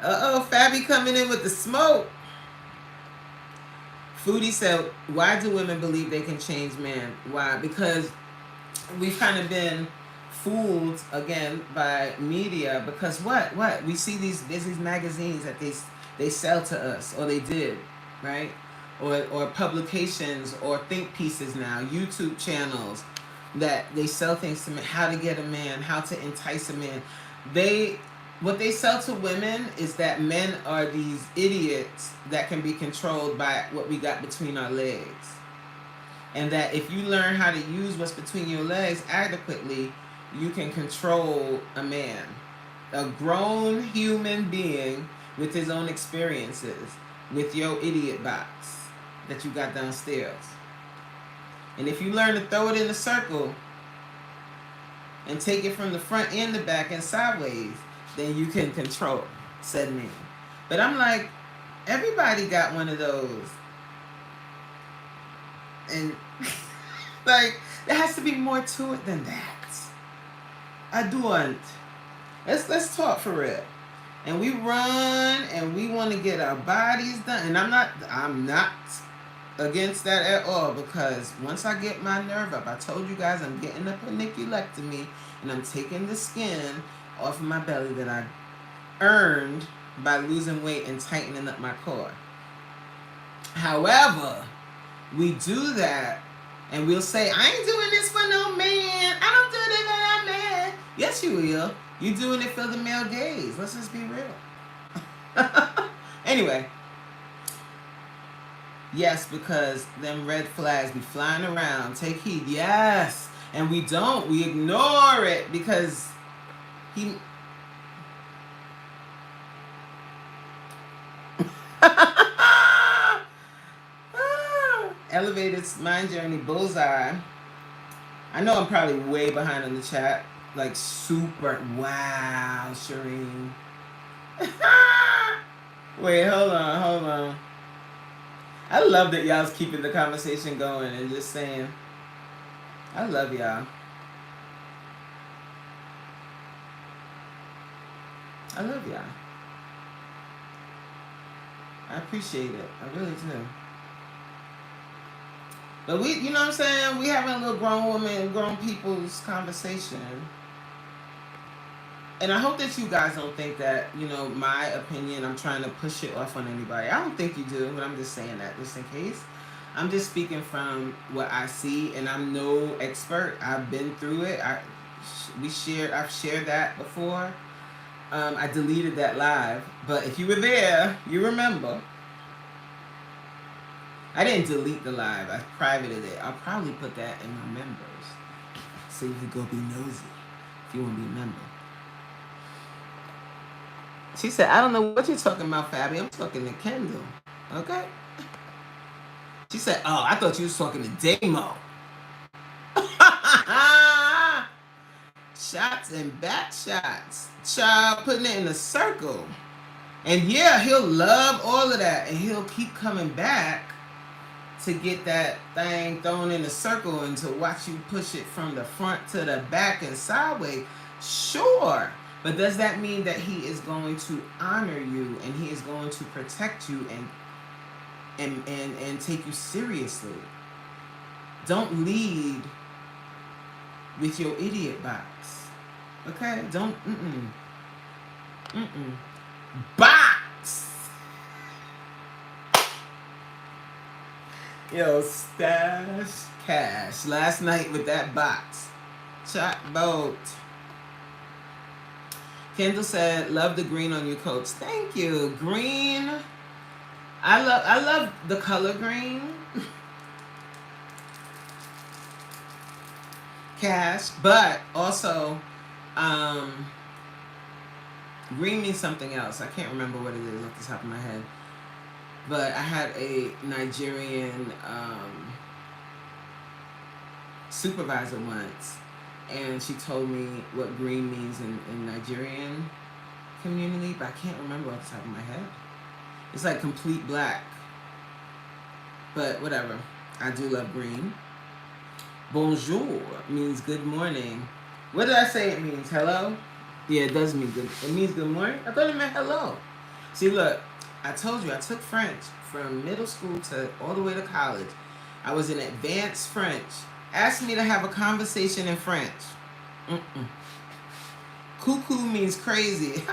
Uh-oh, Fabi coming in with the smoke. Foodie said, why do women believe they can change men? Why? Because we've kind of been fooled again by media, because what we see these magazines that they sell to us, or they did, right? Or publications or think pieces now, YouTube channels that they sell things to men, how to get a man, how to entice a man. They What they sell to women is that men are these idiots that can be controlled by what we got between our legs. And that if you learn how to use what's between your legs adequately, you can control a man. A grown human being with his own experiences, with your idiot box that you got downstairs. And if you learn to throw it in a circle and take it from the front and the back and sideways, then you can control said man. But I'm like, everybody got one of those. And like, there has to be more to it than that. I don't. Let's talk for real. And we run and we want to get our bodies done. And I'm not against that at all, because once I get my nerve up, I told you guys I'm getting a paniculectomy and I'm taking the skin off of my belly that I earned by losing weight and tightening up my core. However, we do that and we'll say, I ain't doing this for no man. I don't do this for no man. Yes, you will. You're doing it for the male gaze. Let's just be real. Anyway. Yes, because them red flags be flying around. Take heed. Yes. And we don't. We ignore it because he... Elevated Mind Journey Bullseye. I know I'm probably way behind on the chat. Like super. Wow, Shireen. Wait, hold on. I love that y'all's keeping the conversation going and just saying, I love y'all. I love y'all. I appreciate it. I really do. But we, you know what I'm saying? We having a little grown woman, grown people's conversation. And I hope that you guys don't think that, you know, my opinion, I'm trying to push it off on anybody. I don't think you do, but I'm just saying that just in case. I'm just speaking from what I see, and I'm no expert. I've been through it. I've shared that before. I deleted that live, but if you were there, you remember. I didn't delete the live. I privated it. I'll probably put that in my members, so you can go be nosy if you want to be a member. She said, I don't know what you're talking about, Fabi. I'm talking to Kendall. Okay? She said, oh, I thought you was talking to Damo. Shots and back shots. Child, putting it in a circle. And yeah, he'll love all of that. And he'll keep coming back to get that thing thrown in a circle and to watch you push it from the front to the back and sideways. Sure. But does that mean that he is going to honor you and he is going to protect you and take you seriously? Don't lead with your idiot box. Okay? Don't box. Yo, stash cash. Last night with that box. Chat boat. Kendall said, love the green on your coats. Thank you. Green. I love the color green. Cash. But also, green means something else. I can't remember what it is off the top of my head. But I had a Nigerian supervisor once. And she told me what green means in Nigerian community, but I can't remember off the top of my head. It's like complete black. But whatever. I do love green. Bonjour means good morning. What did I say it means? Hello? Yeah, it does mean good. It means good morning? I thought it meant hello. See, look, I told you I took French from middle school to all the way to college. I was in advanced French. Asked me to have a conversation in French. Mm-mm. Cuckoo means crazy.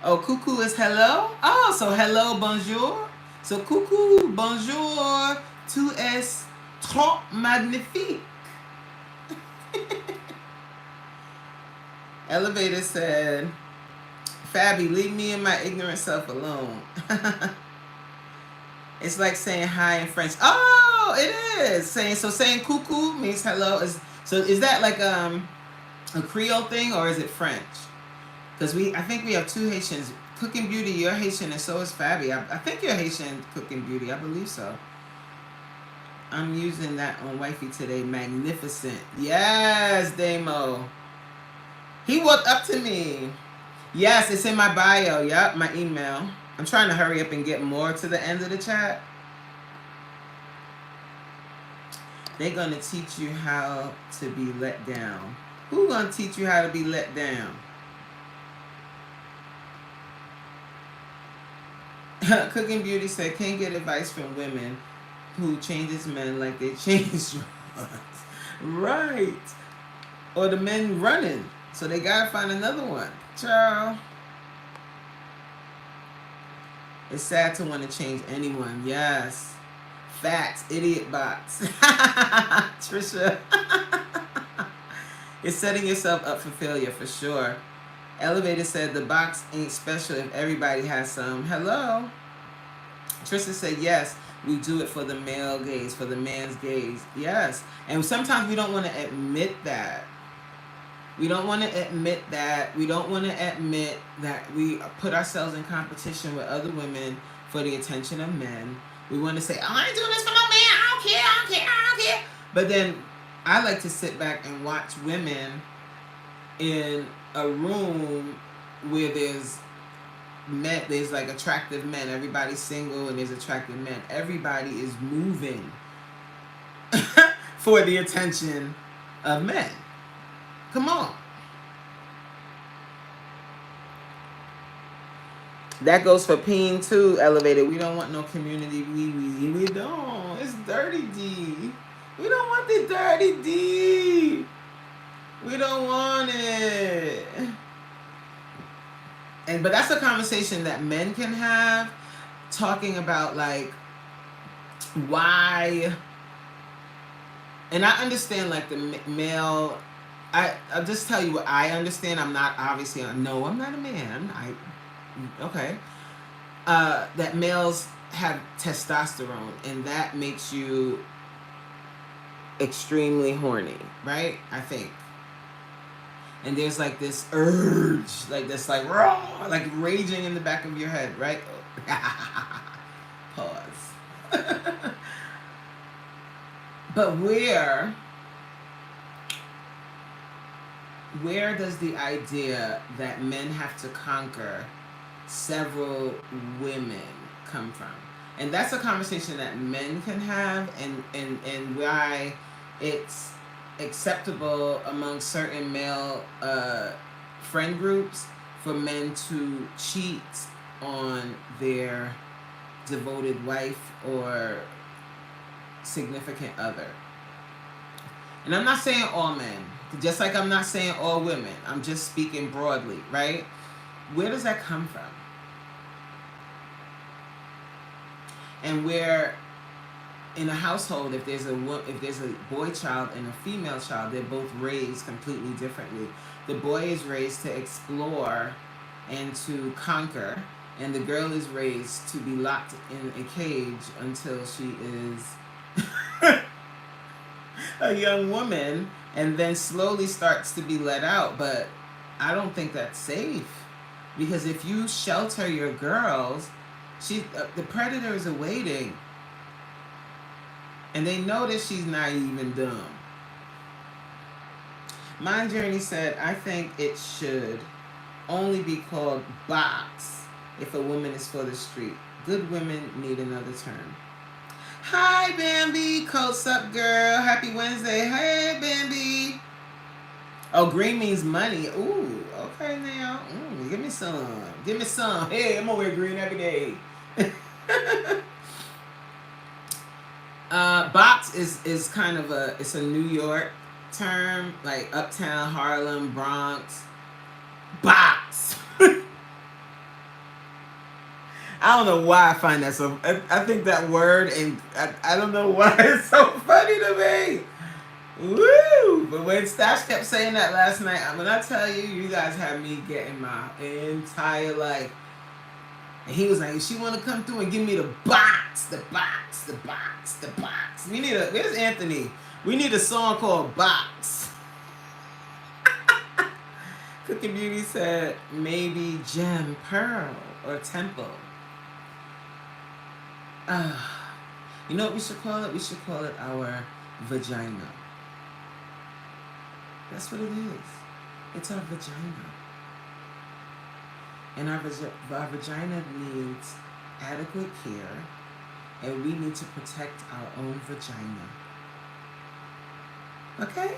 Oh, coucou is hello? Oh, so hello, bonjour. So coucou, bonjour, tu es trop magnifique. Elevator said, Fabi, leave me and my ignorant self alone. It's like saying hi in French. Oh, it is. Saying coucou means hello. Is that like a Creole thing, or is it French? Because I think we have two Haitians. Cooking Beauty, you're Haitian, and so is Fabi. I think you're Haitian, Cooking Beauty. I believe so. I'm using that on Wifey today. Magnificent. Yes, Damo. He walked up to me. Yes, it's in my bio. Yep, my email. I'm trying to hurry up and get more to the end of the chat. They're going to teach you how to be let down. Who going to teach you how to be let down? Cooking Beauty said, can't get advice from women who changes men like they change drugs. Right. Or the men running. So they got to find another one. Ciao. It's sad to want to change anyone. Yes. Facts. Idiot bots. Trisha. It's setting yourself up for failure for sure. Elevator said the box ain't special if everybody has some. Hello. Trisha said yes. We do it for the male gaze, for the man's gaze. Yes. And sometimes we don't want to admit that. We don't want to admit that. We don't want to admit that we put ourselves in competition with other women for the attention of men. We want to say, oh, I ain't doing this for no man. I don't care. I don't care. I don't care. But then I like to sit back and watch women in a room where there's men, there's like attractive men. Everybody's single and there's attractive men. Everybody is moving for the attention of men. Come on. That goes for peen too, Elevated. We don't want no community wee-wee. We don't. It's dirty D. We don't want the dirty D. We don't want it. But that's a conversation that men can have, talking about like why. And I understand like the male. I'll just tell you what I understand. I'm not obviously. No, I'm not a man. Okay. That males have testosterone, and that makes you extremely horny, right? I think. And there's like this urge, like this like raw, like raging in the back of your head, right? Pause. But where does the idea that men have to conquer several women come from? And that's a conversation that men can have, and why it's acceptable among certain male friend groups for men to cheat on their devoted wife or significant other. And I'm not saying all men, just like I'm not saying all women. I'm just speaking broadly, right? Where does that come from? And where in a household, if there's a boy child and a female child, they're both raised completely differently. The boy is raised to explore and to conquer, and the girl is raised to be locked in a cage until she is a young woman, and then slowly starts to be let out. But I don't think that's safe, because if you shelter your girls, the predators are waiting. And they know that she's naive and dumb. Mind Journey said, I think it should only be called box if a woman is for the street. Good women need another term. Hi, Bambi. Coats up, girl. Happy Wednesday. Hey, Bambi. Oh, green means money. Ooh, okay now. Give me some. Give me some. Hey, I'm gonna wear green every day. Box is kind of it's a New York term, like Uptown, Harlem, Bronx, box. I don't know why I find that so. I think that word, and I don't know why it's so funny to me. Woo! But when Stash kept saying that last night, when I tell you, you guys had me getting my entire life. And he was like, "She want to come through and give me the box, the box, the box, the box." We need a. Where's Anthony? We need a song called Box. Cooking Beauty said maybe Gem, Pearl, or Temple. You know what we should call it? We should call it our vagina. That's what it is. It's our vagina. And our vagina needs adequate care, and we need to protect our own vagina. Okay?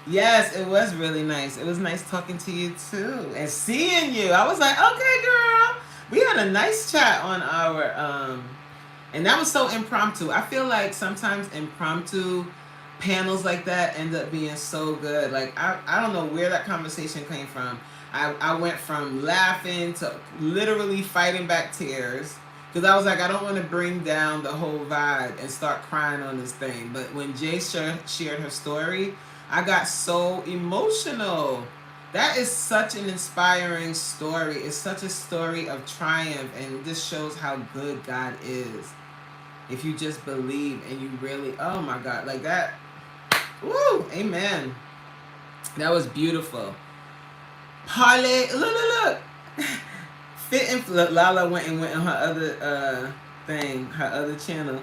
Yes, it was really nice. It was nice talking to you too and seeing you. I was like, okay, girl. We had a nice chat on our and that was so impromptu. I feel like sometimes impromptu panels like that end up being so good. Like I don't know where that conversation came from. I went from laughing to literally fighting back tears because I was like, I don't want to bring down the whole vibe and start crying on this thing. But when Jay shared her story, I got so emotional. That is such an inspiring story. It's such a story of triumph, and this shows how good God is. If you just believe and you really, oh my God, like that. Woo, amen. That was beautiful. Parlay, look. Fit and Lala went on her other thing, her other channel,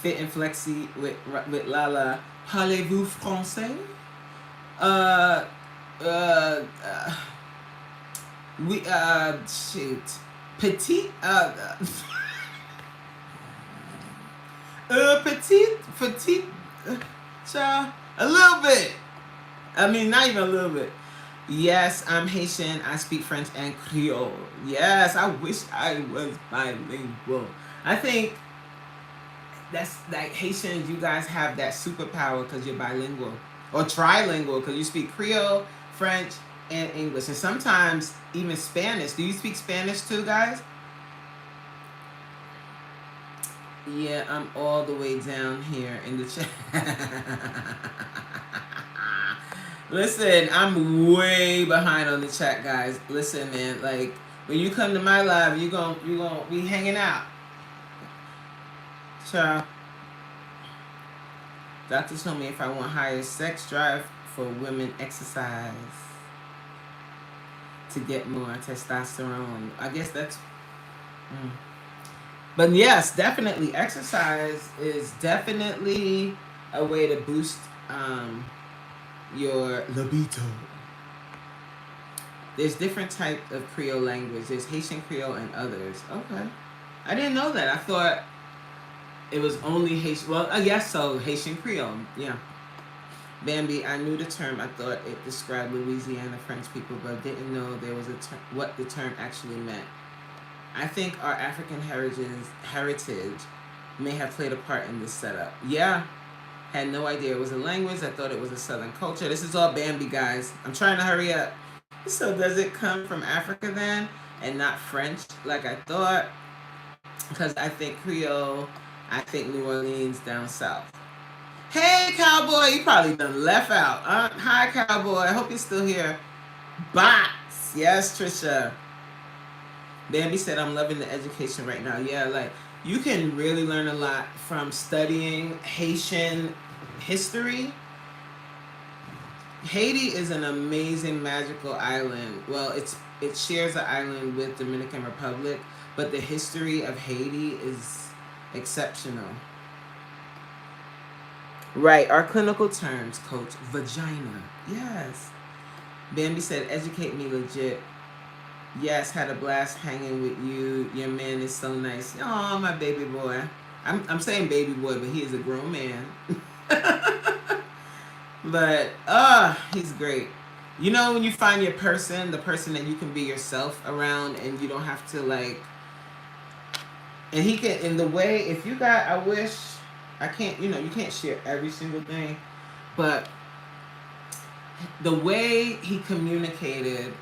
Fit and Flexi with Lala. Parlez-vous français? Shoot. Petite, petite, child, a little bit. I mean, not even a little bit. Yes, I'm Haitian. I speak French and Creole. Yes, I wish I was bilingual. I think that's like Haitians, you guys have that superpower because you're bilingual. Or trilingual because you speak Creole, French, and English. And sometimes even Spanish. Do you speak Spanish too, guys? Yeah, I'm all the way down here in the chat. Listen, I'm way behind on the chat, guys. Listen, man, like when you come to my live, you gonna be hanging out. Ciao. Doctor told me if I want higher sex drive for women, exercise to get more testosterone. I guess that's. But yes, definitely exercise is definitely a way to boost your libido. There's different types of Creole language. There's Haitian Creole and others. Okay. I didn't know that. I thought it was only Haitian. Well, I guess so. Haitian Creole. Yeah. Bambi, I knew the term. I thought it described Louisiana French people, but didn't know there was a what the term actually meant. I think our African heritage may have played a part in this setup. Yeah. Had no idea it was a language. I thought it was a Southern culture. This is all Bambi, guys. I'm trying to hurry up. So does it come from Africa then and not French like I thought? Because I think Creole, I think New Orleans down south. Hey, Cowboy, you probably done left out. Hi, Cowboy. I hope you're still here. Box. Yes, Trisha. Bambi said, I'm loving the education right now. Yeah, like you can really learn a lot from studying Haitian history. Haiti is an amazing magical island. Well, it shares an island with Dominican Republic, but the history of Haiti is exceptional. Right, our clinical terms, coach, vagina. Yes. Bambi said, educate me legit. Yes, had a blast hanging with you. Your man is so nice. Oh, my baby boy. I'm saying baby boy, but he is a grown man. But he's great. You know when you find your person, the person that you can be yourself around, and you don't have to like. And he can, in the way, if you got, I wish I can't, you know, you can't share every single thing, but the way he communicated.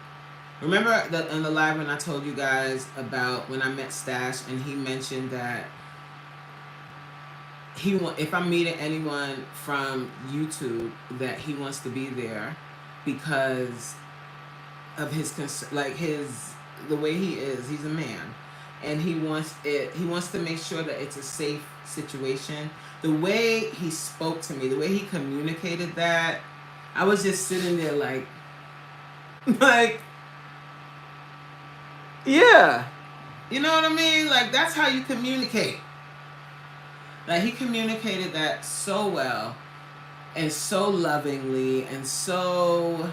Remember in the live when I told you guys about when I met Stash and he mentioned that if I'm meeting anyone from YouTube that he wants to be there because of his like his the way he is. He's a man, and he wants to make sure that it's a safe situation. The way he spoke to me, the way he communicated that, I was just sitting there like like yeah, you know what I mean? Like that's how you communicate. Like he communicated that so well and so lovingly and so,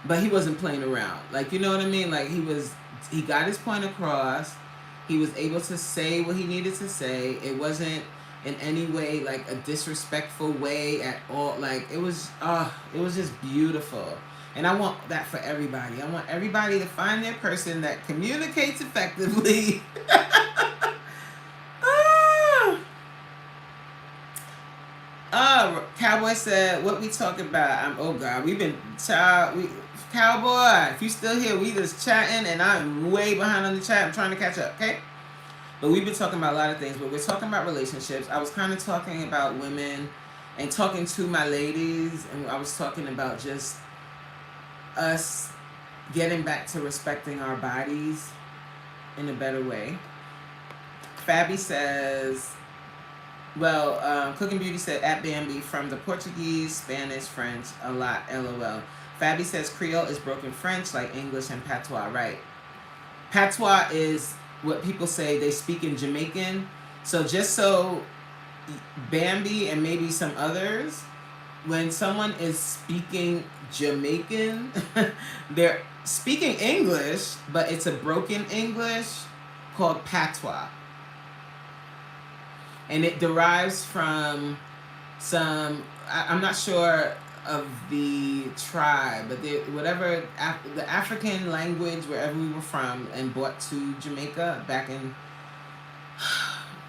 but he wasn't playing around. Like, you know what I mean? Like he got his point across. He was able to say what he needed to say. It wasn't in any way like a disrespectful way at all. Like it was just beautiful. And I want that for everybody. I want everybody to find their person that communicates effectively. Cowboy said, "What we talking about?" Oh God, we've been Cowboy. If you still here, we just chatting, and I'm way behind on the chat. I'm trying to catch up, okay? But we've been talking about a lot of things. But we're talking about relationships. I was kind of talking about women, and talking to my ladies, and I was talking about just us getting back to respecting our bodies in a better way. Fabi says, well, Cooking Beauty said, at Bambi, from the Portuguese, Spanish, French, a lot, LOL. Fabi says, Creole is broken French, like English and Patois, right? Patois is what people say they speak in Jamaican. So just so Bambi and maybe some others, when someone is speaking Jamaican, they're speaking English, but it's a broken English called Patois. And it derives from I'm not sure of the tribe, but whatever, the African language, wherever we were from, and brought to Jamaica back in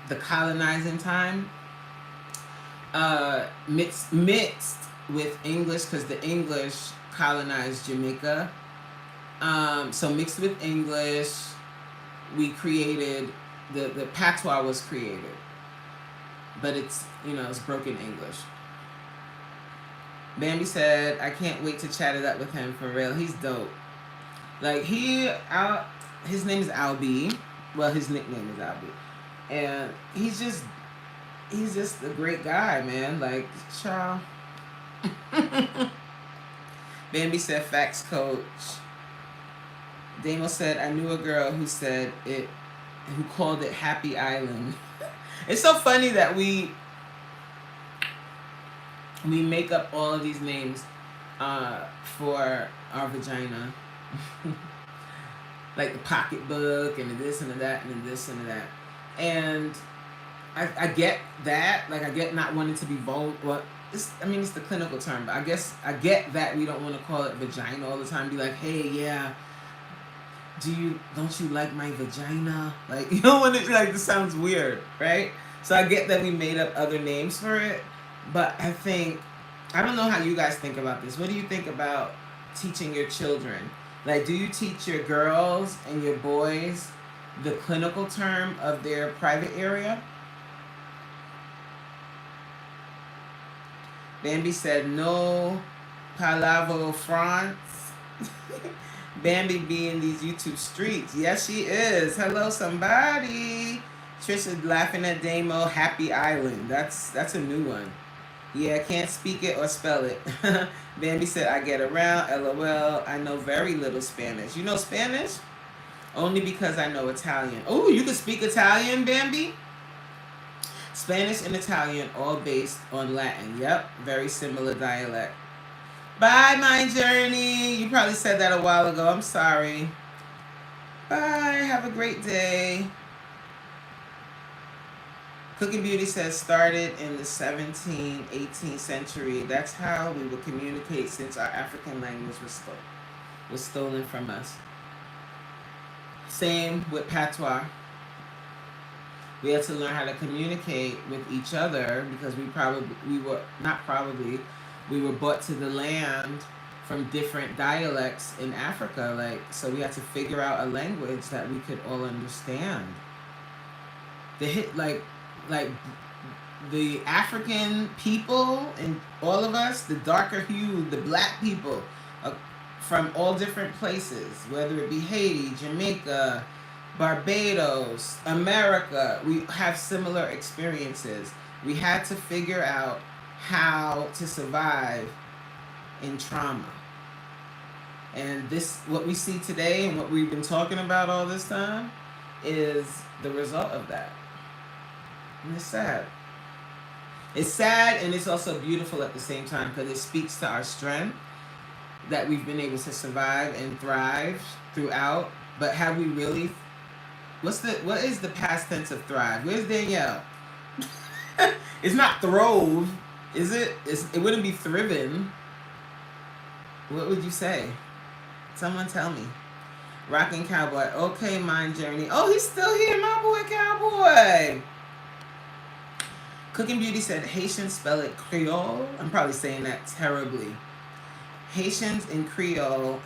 the colonizing time, mixed with English, because the English colonized Jamaica. So mixed with English, we created, the Patois was created. But it's, it's broken English. Bambi said, I can't wait to chat it up with him, for real. He's dope. Like, his name is Albie. Well, his nickname is Albie. And he's just a great guy, man. Like, ciao. Bambi said, facts, coach. Damo said, I knew a girl who called it Happy Island. It's so funny that we make up all of these names for our vagina. Like the pocketbook and the this and the that and the this and the that. And I get that. Like, I get not wanting to be vulgar. Well, it's the clinical term, but I guess I get that we don't want to call it vagina all the time. Be like, hey, yeah, don't you like my vagina? Like, you don't want it, like, this sounds weird, right? So I get that we made up other names for it, but I don't know how you guys think about this. What do you think about teaching your children? Like, do you teach your girls and your boys the clinical term of their private area? Bambi said, no palavo France. Bambi be in these YouTube streets. Yes, she is. Hello, somebody. Trisha laughing at Damo. Happy Island. That's a new one. Yeah, can't speak it or spell it. Bambi said, I get around. LOL. I know very little Spanish. You know Spanish? Only because I know Italian. Oh, you can speak Italian, Bambi? Spanish and Italian, all based on Latin. Yep, very similar dialect. Bye, my journey. You probably said that a while ago. I'm sorry. Bye. Have a great day. Cooking Beauty says, started in the 17th, 18th century. That's how we would communicate since our African language was stolen from us. Same with Patois. We had to learn how to communicate with each other because we were brought to the land from different dialects in Africa. Like, so we had to figure out a language that we could all understand. The hit like the African people and all of us, the darker hue, the black people, from all different places, whether it be Haiti, Jamaica, Barbados, America, we have similar experiences. We had to figure out how to survive in trauma. And this, what we see today and what we've been talking about all this time, is the result of that. And it's sad. It's sad, and it's also beautiful at the same time because it speaks to our strength that we've been able to survive and thrive throughout. But have we really? What is the past tense of thrive? Where's Danielle? It's not throve, is it? It wouldn't be thriven. What would you say? Someone tell me. Rockin' Cowboy. Okay, Mind Journey. Oh, he's still here, my boy Cowboy. Cooking Beauty said Haitians spell it Creole. I'm probably saying that terribly. Haitian in Creole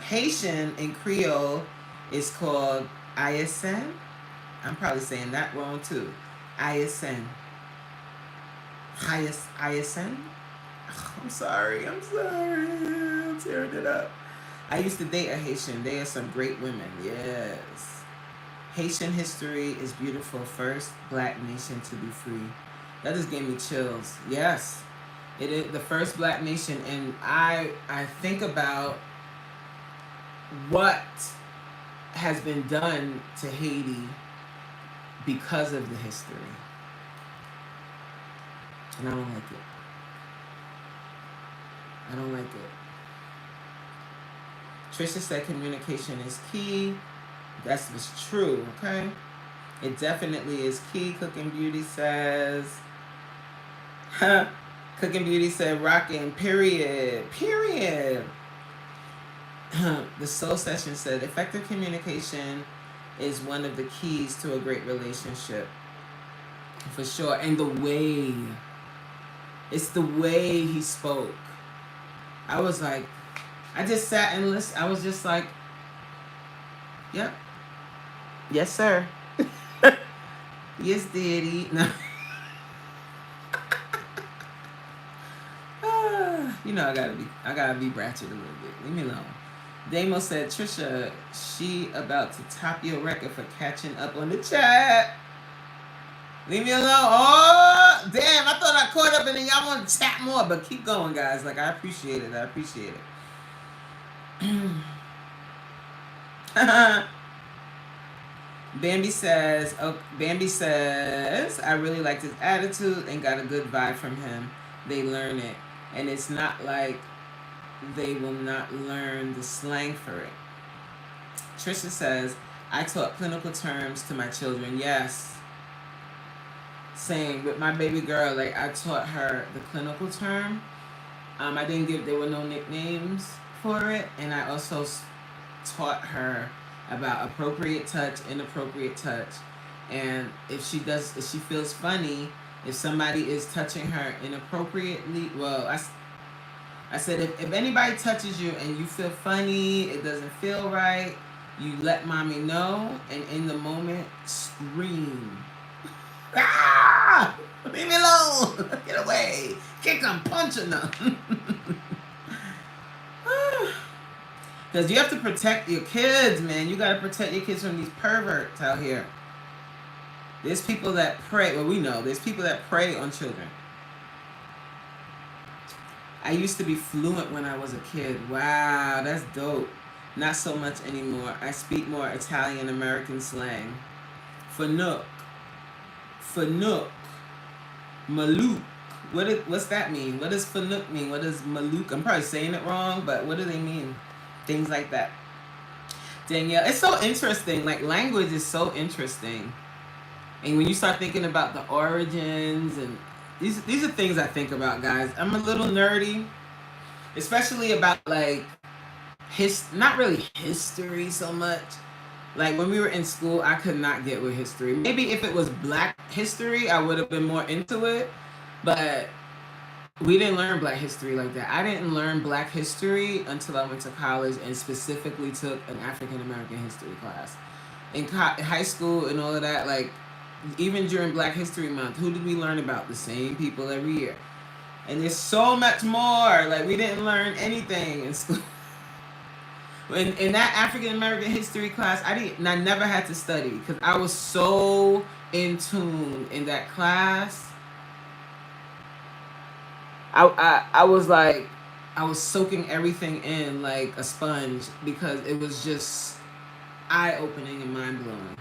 is called ISN. I'm probably saying that wrong too. ISN. ISN? I'm sorry. I'm tearing it up. I used to date a Haitian. They are some great women. Yes. Haitian history is beautiful. First black nation to be free. That just gave me chills. Yes. It is the first black nation. And I think about what has been done to Haiti because of the history. And I don't like it. I don't like it. Trisha said communication is key. That's what's true, okay? It definitely is key. Cooking Beauty says... Cooking Beauty said rocking, period. Period. The Soul Session said effective communication is one of the keys to a great relationship. For sure. And the way. It's the way he spoke. I was like, I just sat and listened. I was just like, yep. Yes, sir. Yes, daddy. No. You know, I gotta be ratchet a little bit. Leave me alone. Damo said, Trisha, she about to top your record for catching up on the chat. Leave me alone. Oh, damn. I thought I caught up and then y'all want to chat more. But keep going, guys. Like, I appreciate it. I appreciate it. Bambi says, I really liked his attitude and got a good vibe from him. They learn it. And it's not like they will not learn the slang for it. Trisha says, I taught clinical terms to my children. Yes. Same with my baby girl. Like, I taught her the clinical term. There were no nicknames for it. And I also taught her about appropriate touch, inappropriate touch. And if she feels funny, if somebody is touching her inappropriately, well, I said, if anybody touches you and you feel funny, it doesn't feel right, you let mommy know, and in the moment, scream. Ah! Leave me alone! Get away! Kick them, punch them. Because you have to protect your kids, man. You got to protect your kids from these perverts out here. There's people that prey. Well, we know. There's people that prey on children. I used to be fluent when I was a kid. Wow, that's dope. Not so much anymore. I speak more Italian American slang. Fanuc. Malouk. What's that mean? What does Fanuc mean? What does Malouk? I'm probably saying it wrong, but what do they mean? Things like that. Danielle, it's so interesting. Like, language is so interesting. And when you start thinking about the origins, and these are things I think about, guys. I'm a little nerdy, especially about, like, not really history so much, Like when we were in school, I could not get with history. Maybe if it was Black history, I would have been more into it. But we didn't learn Black history like that. I didn't learn Black history until I went to college and specifically took an African American history class. In high school and all of that, like even during Black History Month, who did we learn about? The same people every year. And there's so much more. Like we didn't learn anything in school. In that African American history class, I never had to study because I was so in tune in that class. I was like, I was soaking everything in like a sponge because it was just eye-opening and mind-blowing.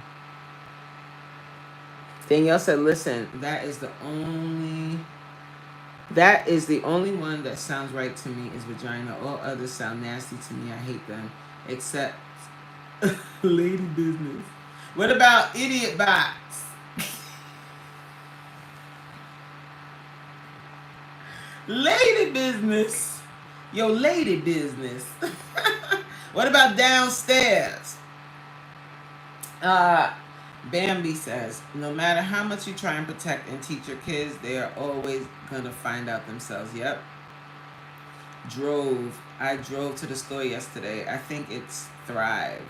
Danielle said, listen, that is the only one that sounds right to me is vagina. All others sound nasty to me. I hate them. Except lady business. What about idiot box? Lady business. Yo, lady business. What about downstairs? Bambi says, no matter how much you try and protect and teach your kids, they are always gonna find out themselves. Yep. I drove to the store yesterday. I think it's thrived.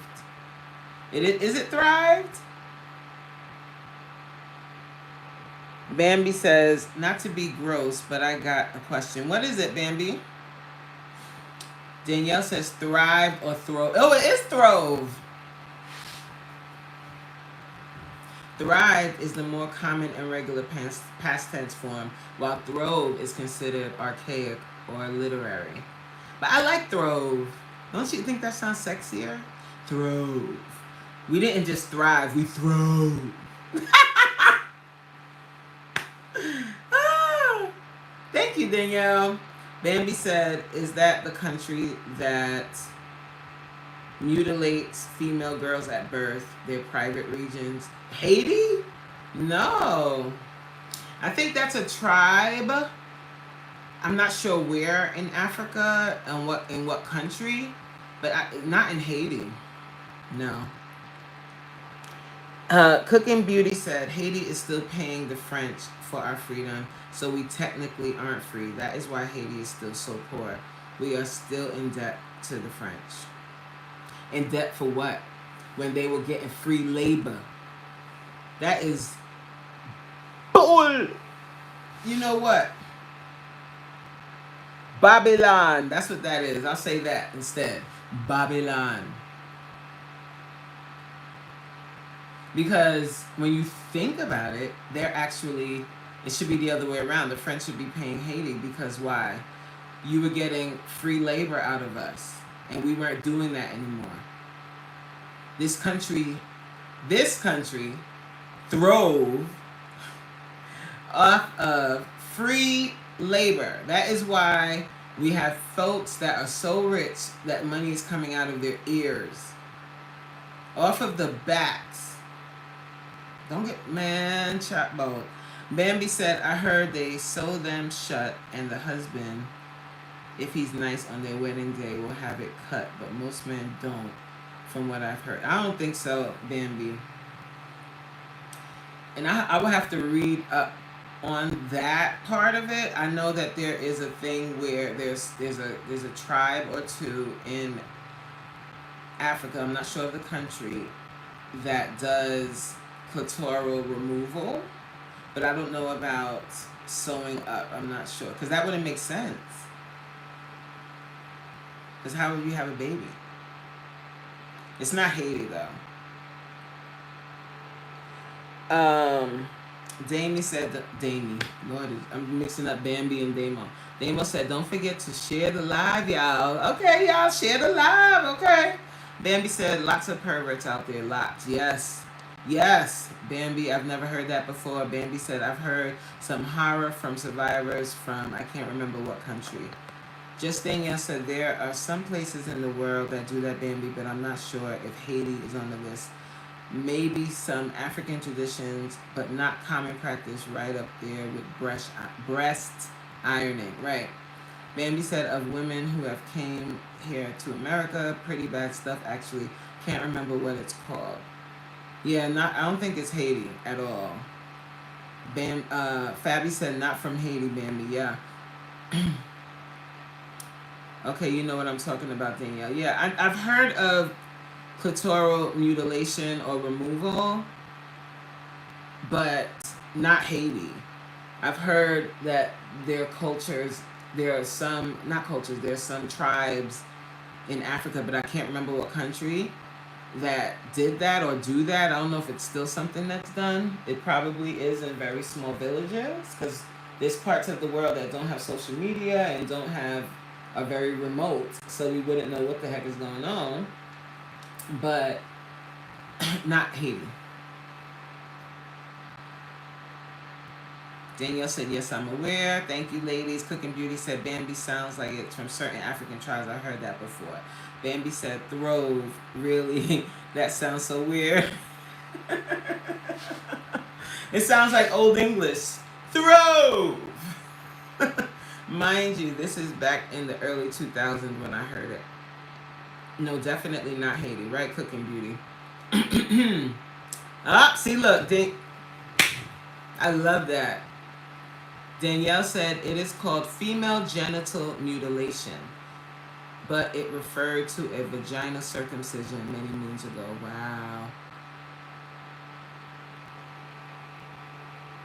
Is it thrived? Bambi says, not to be gross, but I got a question. What is it, Bambi? Danielle says thrive or throve. Oh, it is throve. Thrive is the more common and regular past tense form, while throve is considered archaic or literary. But I like throve. Don't you think that sounds sexier? Throve. We didn't just thrive, we throve. Thank you, Danielle. Bambi said, is that the country that mutilates female girls at birth, their private regions? Haiti? No. I think that's a tribe. I'm not sure where in Africa and what country, but not in Haiti. No. Cooking Beauty said, Haiti is still paying the French for our freedom, so we technically aren't free. That is why Haiti is still so poor. We are still in debt to the French. In debt for what? When they were getting free labor. That is bull. You know what? Babylon. That's what that is. I'll say that instead. Babylon. Because when you think about it, it should be the other way around. The French should be paying Haiti because why? You were getting free labor out of us, and we weren't doing that anymore. This country throve off of free labor. That is why we have folks that are so rich that money is coming out of their ears. Off of the backs. Don't get chop bone. Bambi said, I heard they sew them shut and the husband, if he's nice on their wedding day, will have it cut, but most men don't, from what I've heard. I don't think so, Bambi. And I will have to read up on that part of it. I know that there is a thing where there's a tribe or two in Africa, I'm not sure of the country, that does clitoral removal, but I don't know about sewing up. I'm not sure, because that wouldn't make sense. Because how would you have a baby? It's not Haiti though. Damie said, Lord, I'm mixing up Bambi and Damo. Damo said, don't forget to share the live, y'all. Okay, y'all, share the live, okay. Bambi said, lots of perverts out there, lots. Yes, Bambi, I've never heard that before. Bambi said, I've heard some horror from survivors from, I can't remember what country. Just Danielle said, there are some places in the world that do that, Bambi, but I'm not sure if Haiti is on the list. Maybe some African traditions, but not common practice, right up there with breast ironing. Right. Bambi said, of women who have came here to America, pretty bad stuff actually. Can't remember what it's called. Yeah, I don't think it's Haiti at all. Fabi said not from Haiti, Bambi. Yeah. Okay, you know what I'm talking about, Danielle. Yeah, I've heard of clitoral mutilation or removal, but not Haiti. I've heard that there are some, not cultures, there are some tribes in Africa, but I can't remember what country, that did that or do that. I don't know if it's still something that's done. It probably is in very small villages, because there's parts of the world that don't have social media and don't have, are very remote, so we wouldn't know what the heck is going on. But not Haiti. Danielle said, yes, I'm aware. Thank you, ladies. Cooking Beauty said, Bambi sounds like it's from certain African tribes. I heard that before. Bambi said, throve. Really? That sounds so weird. It sounds like Old English. Throve! Mind you, this is back in the early 2000s when I heard it. No, definitely not Haiti. Right, Cooking Beauty? See, look. I love that. Danielle said it is called female genital mutilation, but it referred to a vagina circumcision many moons ago. Wow.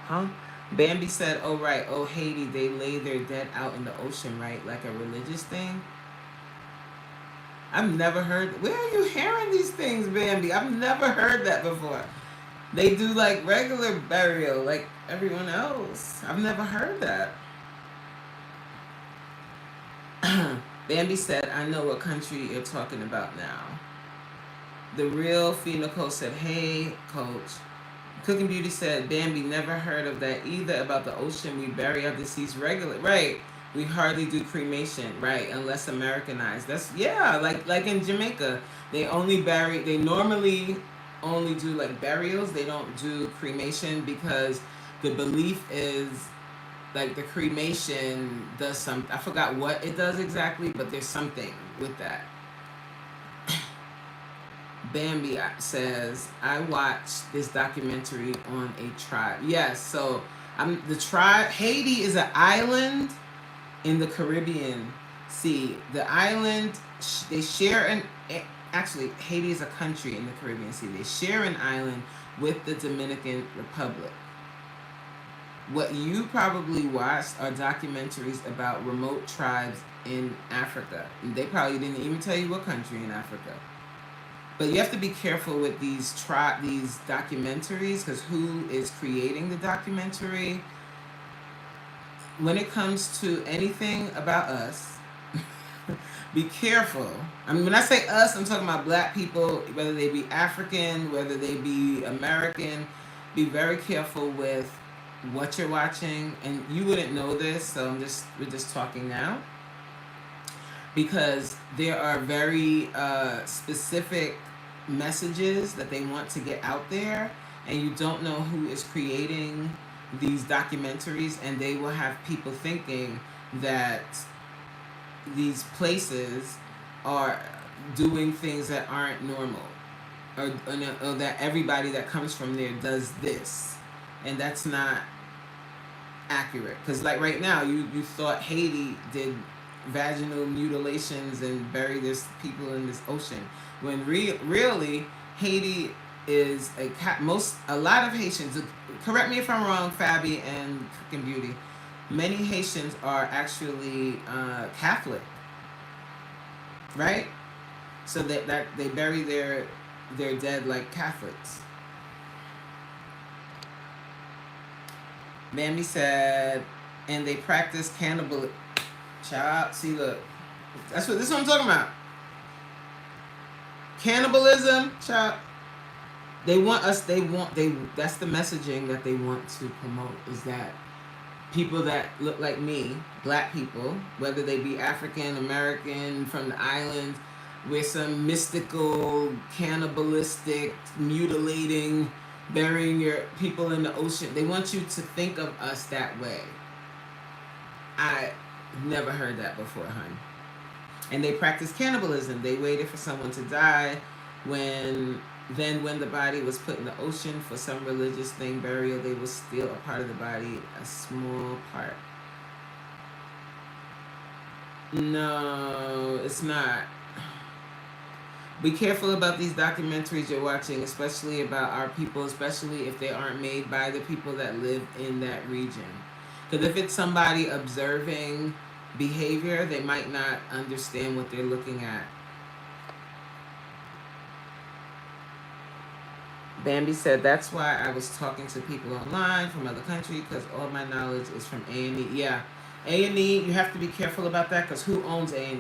Huh? Bambi said, oh, right. Oh, Haiti, they lay their dead out in the ocean, right? Like a religious thing? I've never heard. Where are you hearing these things, Bambi? I've never heard that before. They do like regular burial, like everyone else. I've never heard that. Bambi said, I know what country you're talking about now. The real Nicole said, hey, coach. Cooking Beauty said, Bambi, never heard of that either, about the ocean. We bury our deceased regularly. Right. We hardly do cremation, right, unless Americanized. That's, yeah, like in Jamaica. They normally only do like burials. They don't do cremation because the belief is like the cremation does something. I forgot what it does exactly, but there's something with that. Bambi says, I watched this documentary on a tribe. Yes, so the tribe, Haiti is an island in the Caribbean Sea. The island, they share actually, Haiti is a country in the Caribbean Sea. They share an island with the Dominican Republic. What you probably watched are documentaries about remote tribes in Africa. They probably didn't even tell you what country in Africa. But you have to be careful with these documentaries, because who is creating the documentary? When it comes to anything about us, be careful. I mean, when I say us, I'm talking about black people, whether they be African, whether they be American. Be very careful with what you're watching. And you wouldn't know this, so we're just talking now. Because there are very specific messages that they want to get out there, and you don't know who is creating these documentaries, and they will have people thinking that these places are doing things that aren't normal, or that everybody that comes from there does this, and that's not accurate. Because like right now, you thought Haiti did vaginal mutilations and bury this people in this ocean, when really Haiti is a lot of Haitians, correct me if I'm wrong, Fabi and Cooking Beauty, many Haitians are actually Catholic, right? So that they bury their dead like Catholics. Bambi said, and they practice cannibalism. Child, see, look, this is what I'm talking about. Cannibalism, child. That's the messaging that they want to promote, is that people that look like me, black people, whether they be African, American, from the islands, with some mystical, cannibalistic, mutilating, burying your people in the ocean. They want you to think of us that way. I never heard that before, hon. And they practice cannibalism. They waited for someone to die, When the body was put in the ocean for some religious thing, burial, they will steal a part of the body, a small part. No, it's not. Be careful about these documentaries you're watching, especially about our people, especially if they aren't made by the people that live in that region. Because if it's somebody observing behavior, they might not understand what they're looking at. Bambi said, that's why I was talking to people online from other countries, because all my knowledge is from A&E. Yeah, A&E, you have to be careful about that, because who owns A&E?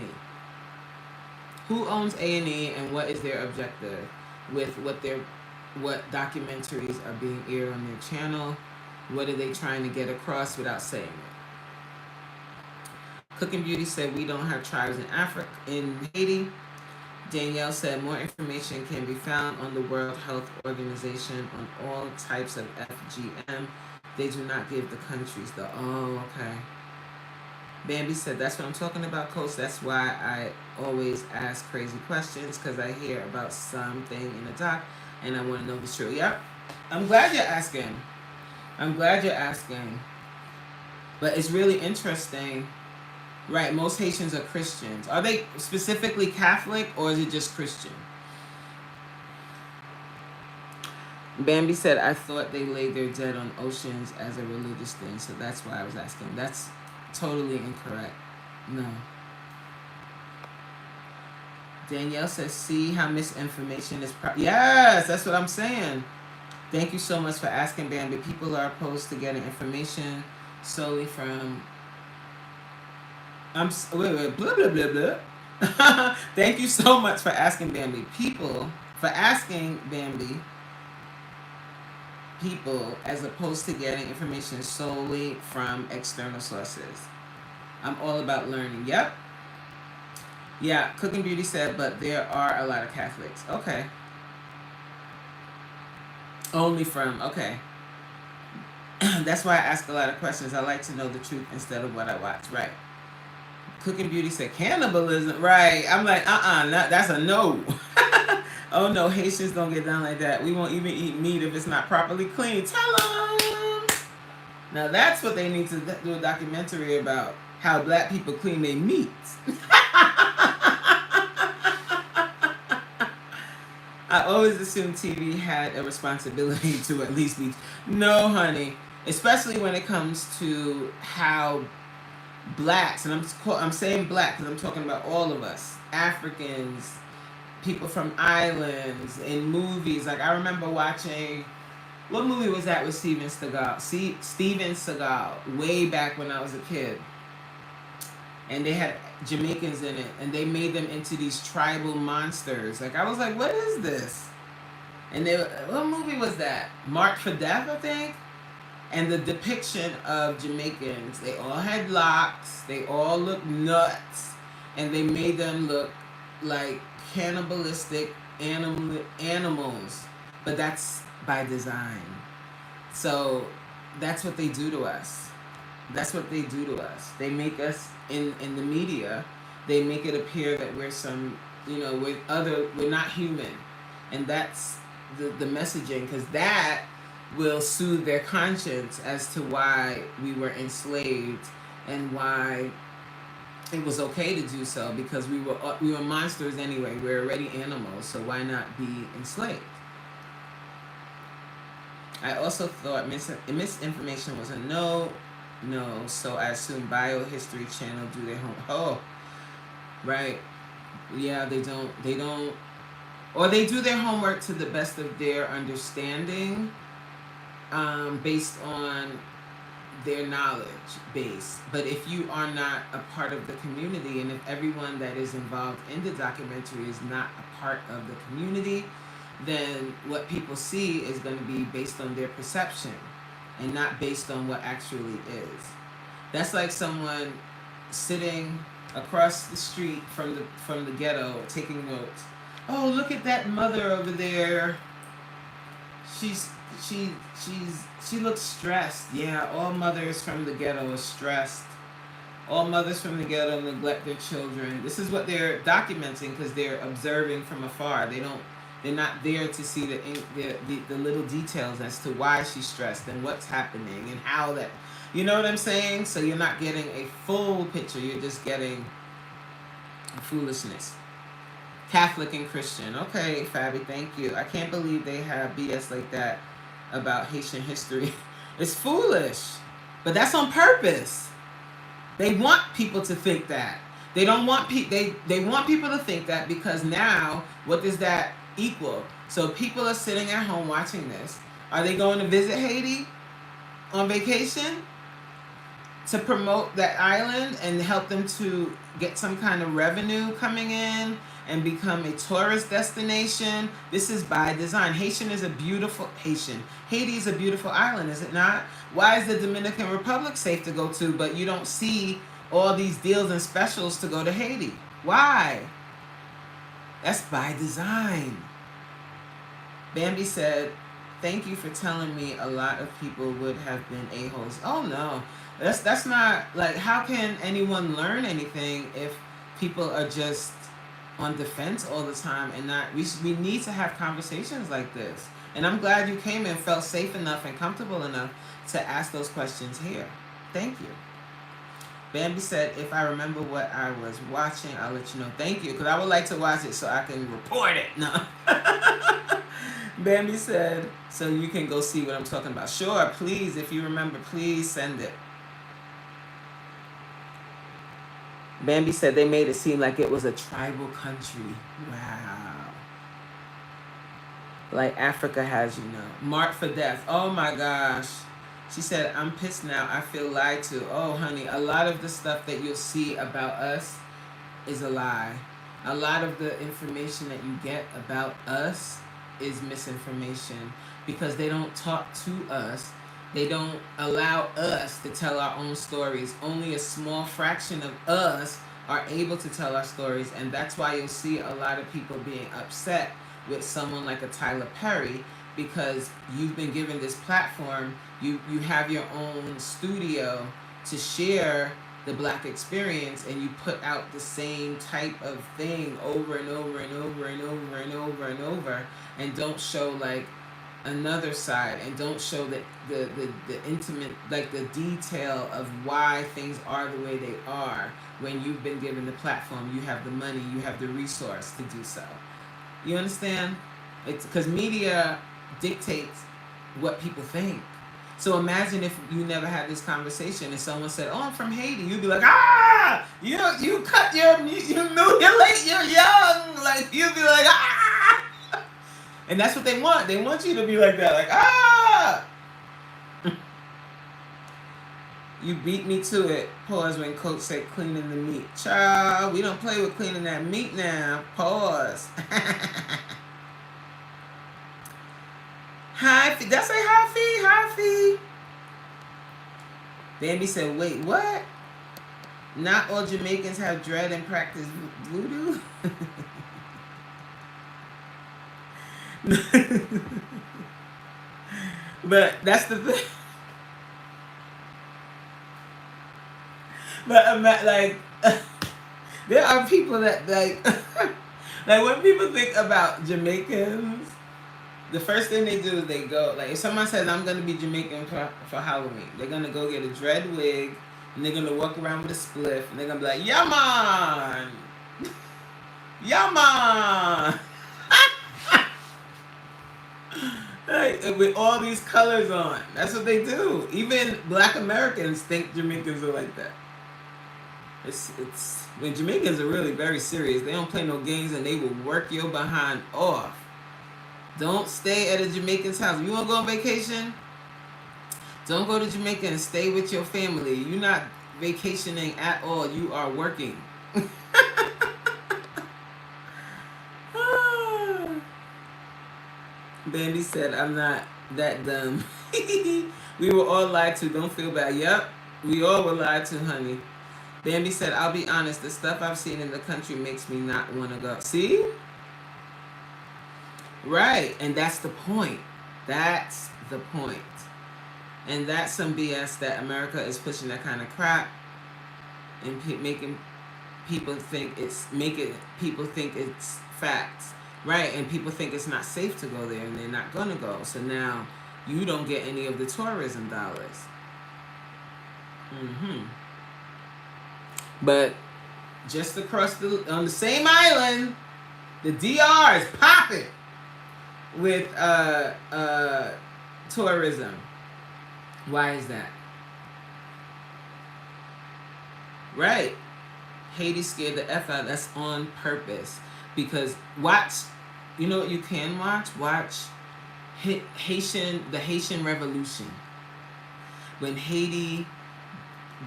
Who owns A&E, and what is their objective with what documentaries are being aired on their channel? What are they trying to get across without saying it? Cooking Beauty said, we don't have tribes in Africa, in Haiti. Danielle said, more information can be found on the World Health Organization on all types of FGM. They do not give the countries the, oh, okay. Bambi said, that's what I'm talking about, Coach. That's why I always ask crazy questions, because I hear about something in the doc and I want to know if it's true. Yep. I'm glad you're asking. But it's really interesting. Right, most Haitians are Christians. Are they specifically Catholic, or is it just Christian? Bambi said, I thought they laid their dead on oceans as a religious thing, so that's why I was asking. That's totally incorrect. No. Danielle says, see how misinformation is... Yes, that's what I'm saying. Thank you so much for asking, Bambi. People are opposed to getting information solely from... wait, blah, blah, blah, blah. Thank you so much for asking, Bambi. People, as opposed to getting information solely from external sources. I'm all about learning. Yep. Yeah, Cooking Beauty said, but there are a lot of Catholics. Okay. Only from, okay. That's why I ask a lot of questions. I like to know the truth instead of what I watch. Right. Cooking Beauty said, cannibalism. Right. I'm like, that's a no. Oh no, Haitians don't get down like that. We won't even eat meat if it's not properly clean. Tell them. Now that's what they need to do a documentary about, how black people clean their meats. I always assumed TV had a responsibility to at least be... No, honey. Especially when it comes to how blacks, and I'm saying black because I'm talking about all of us, Africans, people from islands, in movies. Like, I remember watching... What movie was that with Steven Seagal, way back when I was a kid. And they had Jamaicans in it, and they made them into these tribal monsters. Like, I was like, what is this? And what movie was that? Marked for Death, I think? And the depiction of Jamaicans, they all had locks, they all looked nuts, and they made them look like cannibalistic animals. But that's by design. So that's what they do to us. They make us, in the media, they make it appear that we're some, we're not human. And that's the messaging, because that will soothe their conscience as to why we were enslaved and why it was okay to do so, because we were monsters anyway. We're already animals, so why not be enslaved? I also thought misinformation was a no, so I assume Biohistory Channel do their homework. Oh, right. Yeah, they don't, or they do their homework to the best of their understanding, based on their knowledge base. But if you are not a part of the community, and if everyone that is involved in the documentary is not a part of the community, then what people see is going to be based on their perception and not based on what actually is. That's like someone sitting across the street from the ghetto taking notes. Oh, look at that mother over there. She looks stressed. Yeah, all mothers from the ghetto are stressed. All mothers from the ghetto neglect their children. This is what they're documenting because they're observing from afar. They don't They're not there to see the little details as to why she's stressed and what's happening and how that, you know what I'm saying? So you're not getting a full picture. You're just getting foolishness. Catholic and Christian. Okay, Fabi, thank you. I can't believe they have BS like that about Haitian history. It's foolish. But that's on purpose. They want people to think that. They don't want they want people to think that, because now what does that equal? So people are sitting at home watching this. Are they going to visit Haiti on vacation to promote that island and help them to get some kind of revenue coming in and become a tourist destination? This is by design. Haiti is a beautiful island, is it not? Why is the Dominican Republic safe to go to, but you don't see all these deals and specials to go to Haiti? Why? That's by design. Bambi said, thank you for telling me a lot of people would have been a-holes. Oh no. That's not, like, how can anyone learn anything if people are just on defense all the time and not, we need to have conversations like this. And I'm glad you came and felt safe enough and comfortable enough to ask those questions here. Thank you. Bambi said, if I remember what I was watching, I'll let you know. Thank you, because I would like to watch it so I can report it. No. Bambi said, so you can go see what I'm talking about. Sure, please, if you remember, please send it. Bambi said they made it seem like it was a tribal country. Wow. Like Africa has, you know. Marked for death. Oh my gosh. She said, I'm pissed now. I feel lied to. Oh, honey, a lot of the stuff that you'll see about us is a lie. A lot of the information that you get about us is misinformation, because they don't talk to us. They don't allow us to tell our own stories. Only a small fraction of us are able to tell our stories, and that's why you'll see a lot of people being upset with someone like a Tyler Perry, because you've been given this platform. You have your own studio to share the Black experience, and you put out the same type of thing over and over and over and over and over and over, and don't show like another side, and don't show the intimate, like the detail of why things are the way they are. When you've been given the platform, you have the money, you have the resource to do so. You understand? It's because media dictates what people think. So imagine if you never had this conversation and someone said, oh, I'm from Haiti. You'd be like, ah, you mutilate your young. Like, you'd be like, ah. And that's what they want. They want you to be like that. Like, ah. You beat me to it. Pause when Coach said cleaning the meat. Child, we don't play with cleaning that meat now. Pause. Hi, did I say hi, Fee? Hi, Fee. Bambi said, wait, what? Not all Jamaicans have dread and practice voodoo? But that's the thing. But like, there are people that like, like when people think about Jamaicans, the first thing they do is they go, like if someone says, I'm going to be Jamaican for Halloween, they're going to go get a dread wig, and they're going to walk around with a spliff, and they're going to be like, yeah, man! Yeah, man! Like, with all these colors on. That's what they do. Even Black Americans think Jamaicans are like that. It's when Jamaicans are really very serious. They don't play no games, and they will work your behind off. Don't stay at a Jamaican's house. If you want to go on vacation, don't go to Jamaica and stay with your family. You're not vacationing at all. You are working. Bambi said, I'm not that dumb. We were all lied to. Don't feel bad. Yep, we all were lied to, honey. Bambi said, I'll be honest. The stuff I've seen in the country makes me not want to go. See? Right, and that's the point. That's the point. And that's some BS that America is pushing that kind of crap and making people think it's facts. Right, and people think it's not safe to go there, and they're not gonna go. So now you don't get any of the tourism dollars. But just across on the same island, the DR is popping with tourism. Why is that? Right. Haiti scared the F out. That's on purpose. Because watch, you know what you can watch? Watch the Haitian Revolution. When Haiti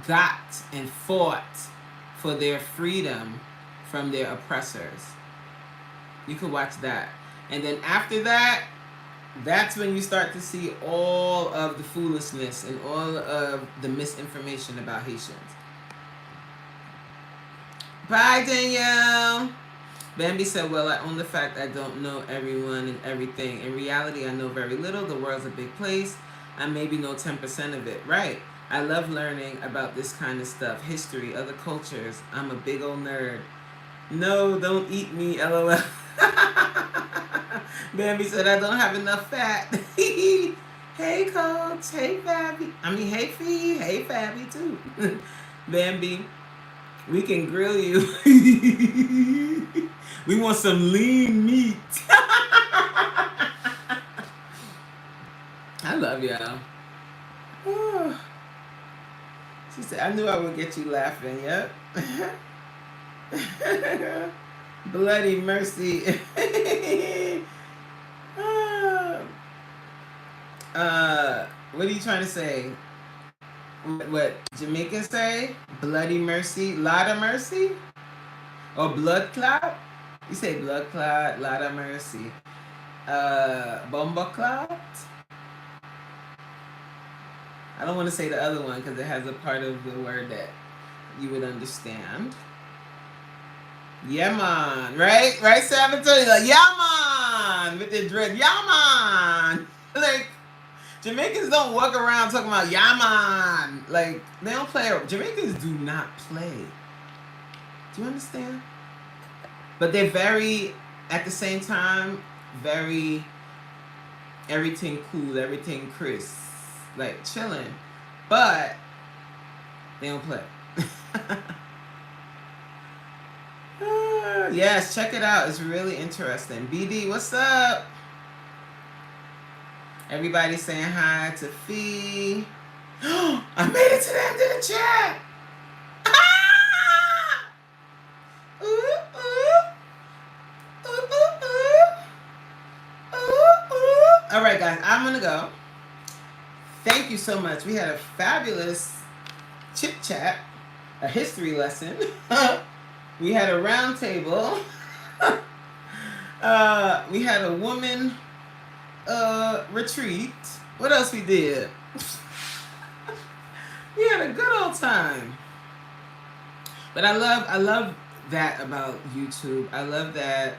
got and fought for their freedom from their oppressors. You could watch that. And then after that, that's when you start to see all of the foolishness and all of the misinformation about Haitians. Bye, Danielle. Bambi said, well, I own the fact I don't know everyone and everything. In reality, I know very little. The world's a big place. I maybe know 10% of it. Right. I love learning about this kind of stuff. History, other cultures. I'm a big old nerd. No, don't eat me, LOL. Bambi said, I don't have enough fat. Hey, Coach. Hey, Fabby. Hey, Fee. Hey, Fabby, too. Bambi, we can grill you. We want some lean meat. I love y'all. Oh. She said, I knew I would get you laughing. Yep. Bloody mercy. What are you trying to say? What Jamaicans say? Bloody mercy, lot of mercy, or blood clot? You say blood clot, lot of mercy. Bomba clot. I don't want to say the other one because it has a part of the word that you would understand. Yeah, man. Right? Right, Salvatore? Like, yeah, man. With the dread. Yeah, man. Like, Jamaicans don't walk around talking about, yeah, man. Like, they don't play. Jamaicans do not play. Do you understand? But they're very, at the same time, very, everything cool, everything crisp. Like, chilling. But, they don't play. Yes, check it out. It's really interesting. BD, what's up? Everybody saying hi to Fee. I made it to the end of the chat. All right, guys, I'm going to go. Thank you so much. We had a fabulous chit chat, a history lesson. We had a round table. We had a woman retreat. What else we did? We had a good old time. But I love that about YouTube. I love that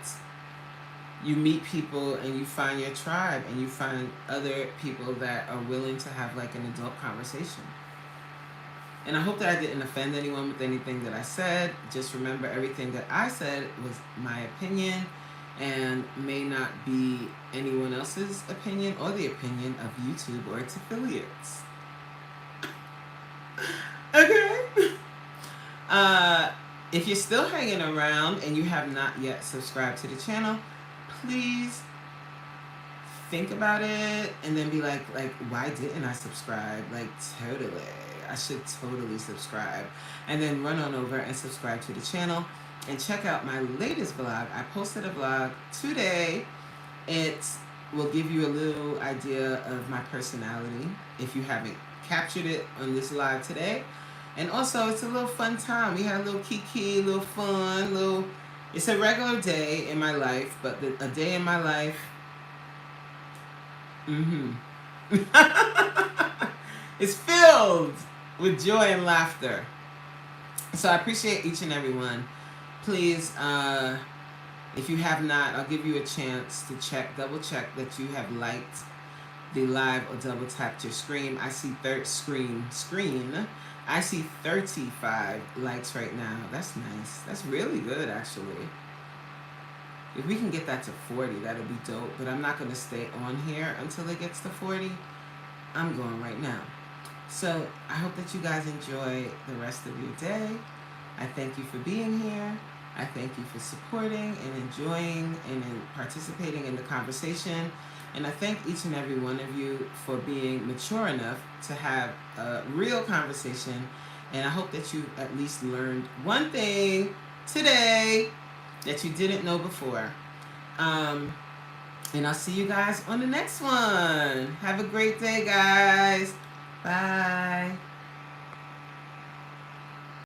you meet people and you find your tribe and you find other people that are willing to have like an adult conversation. And I hope that I didn't offend anyone with anything that I said. Just remember, everything that I said was my opinion and may not be anyone else's opinion or the opinion of YouTube or its affiliates. Okay? If you're still hanging around and you have not yet subscribed to the channel, please think about it and then be like, why didn't I subscribe? Like, totally. I should totally subscribe. And then run on over and subscribe to the channel and check out my latest vlog. I posted a vlog today. It will give you a little idea of my personality if you haven't captured it on this live today. And also, it's a little fun time. We had a little kiki, a little fun, it's a regular day in my life, but a day in my life. It's filled with joy and laughter. So I appreciate each and every one. Please, if you have not, I'll give you a chance to double check that you have liked the live or double tapped your screen. I see screen. I see 35 likes right now. That's nice. That's really good, actually. If we can get that to 40, that'll be dope. But I'm not going to stay on here until it gets to 40. I'm going right now. So I hope that you guys enjoy the rest of your day. I thank you for being here. I thank you for supporting and enjoying and participating in the conversation. And I thank each and every one of you for being mature enough to have a real conversation. And I hope that you at least learned one thing today that you didn't know before. And I'll see you guys on the next one. Have a great day, guys. Bye.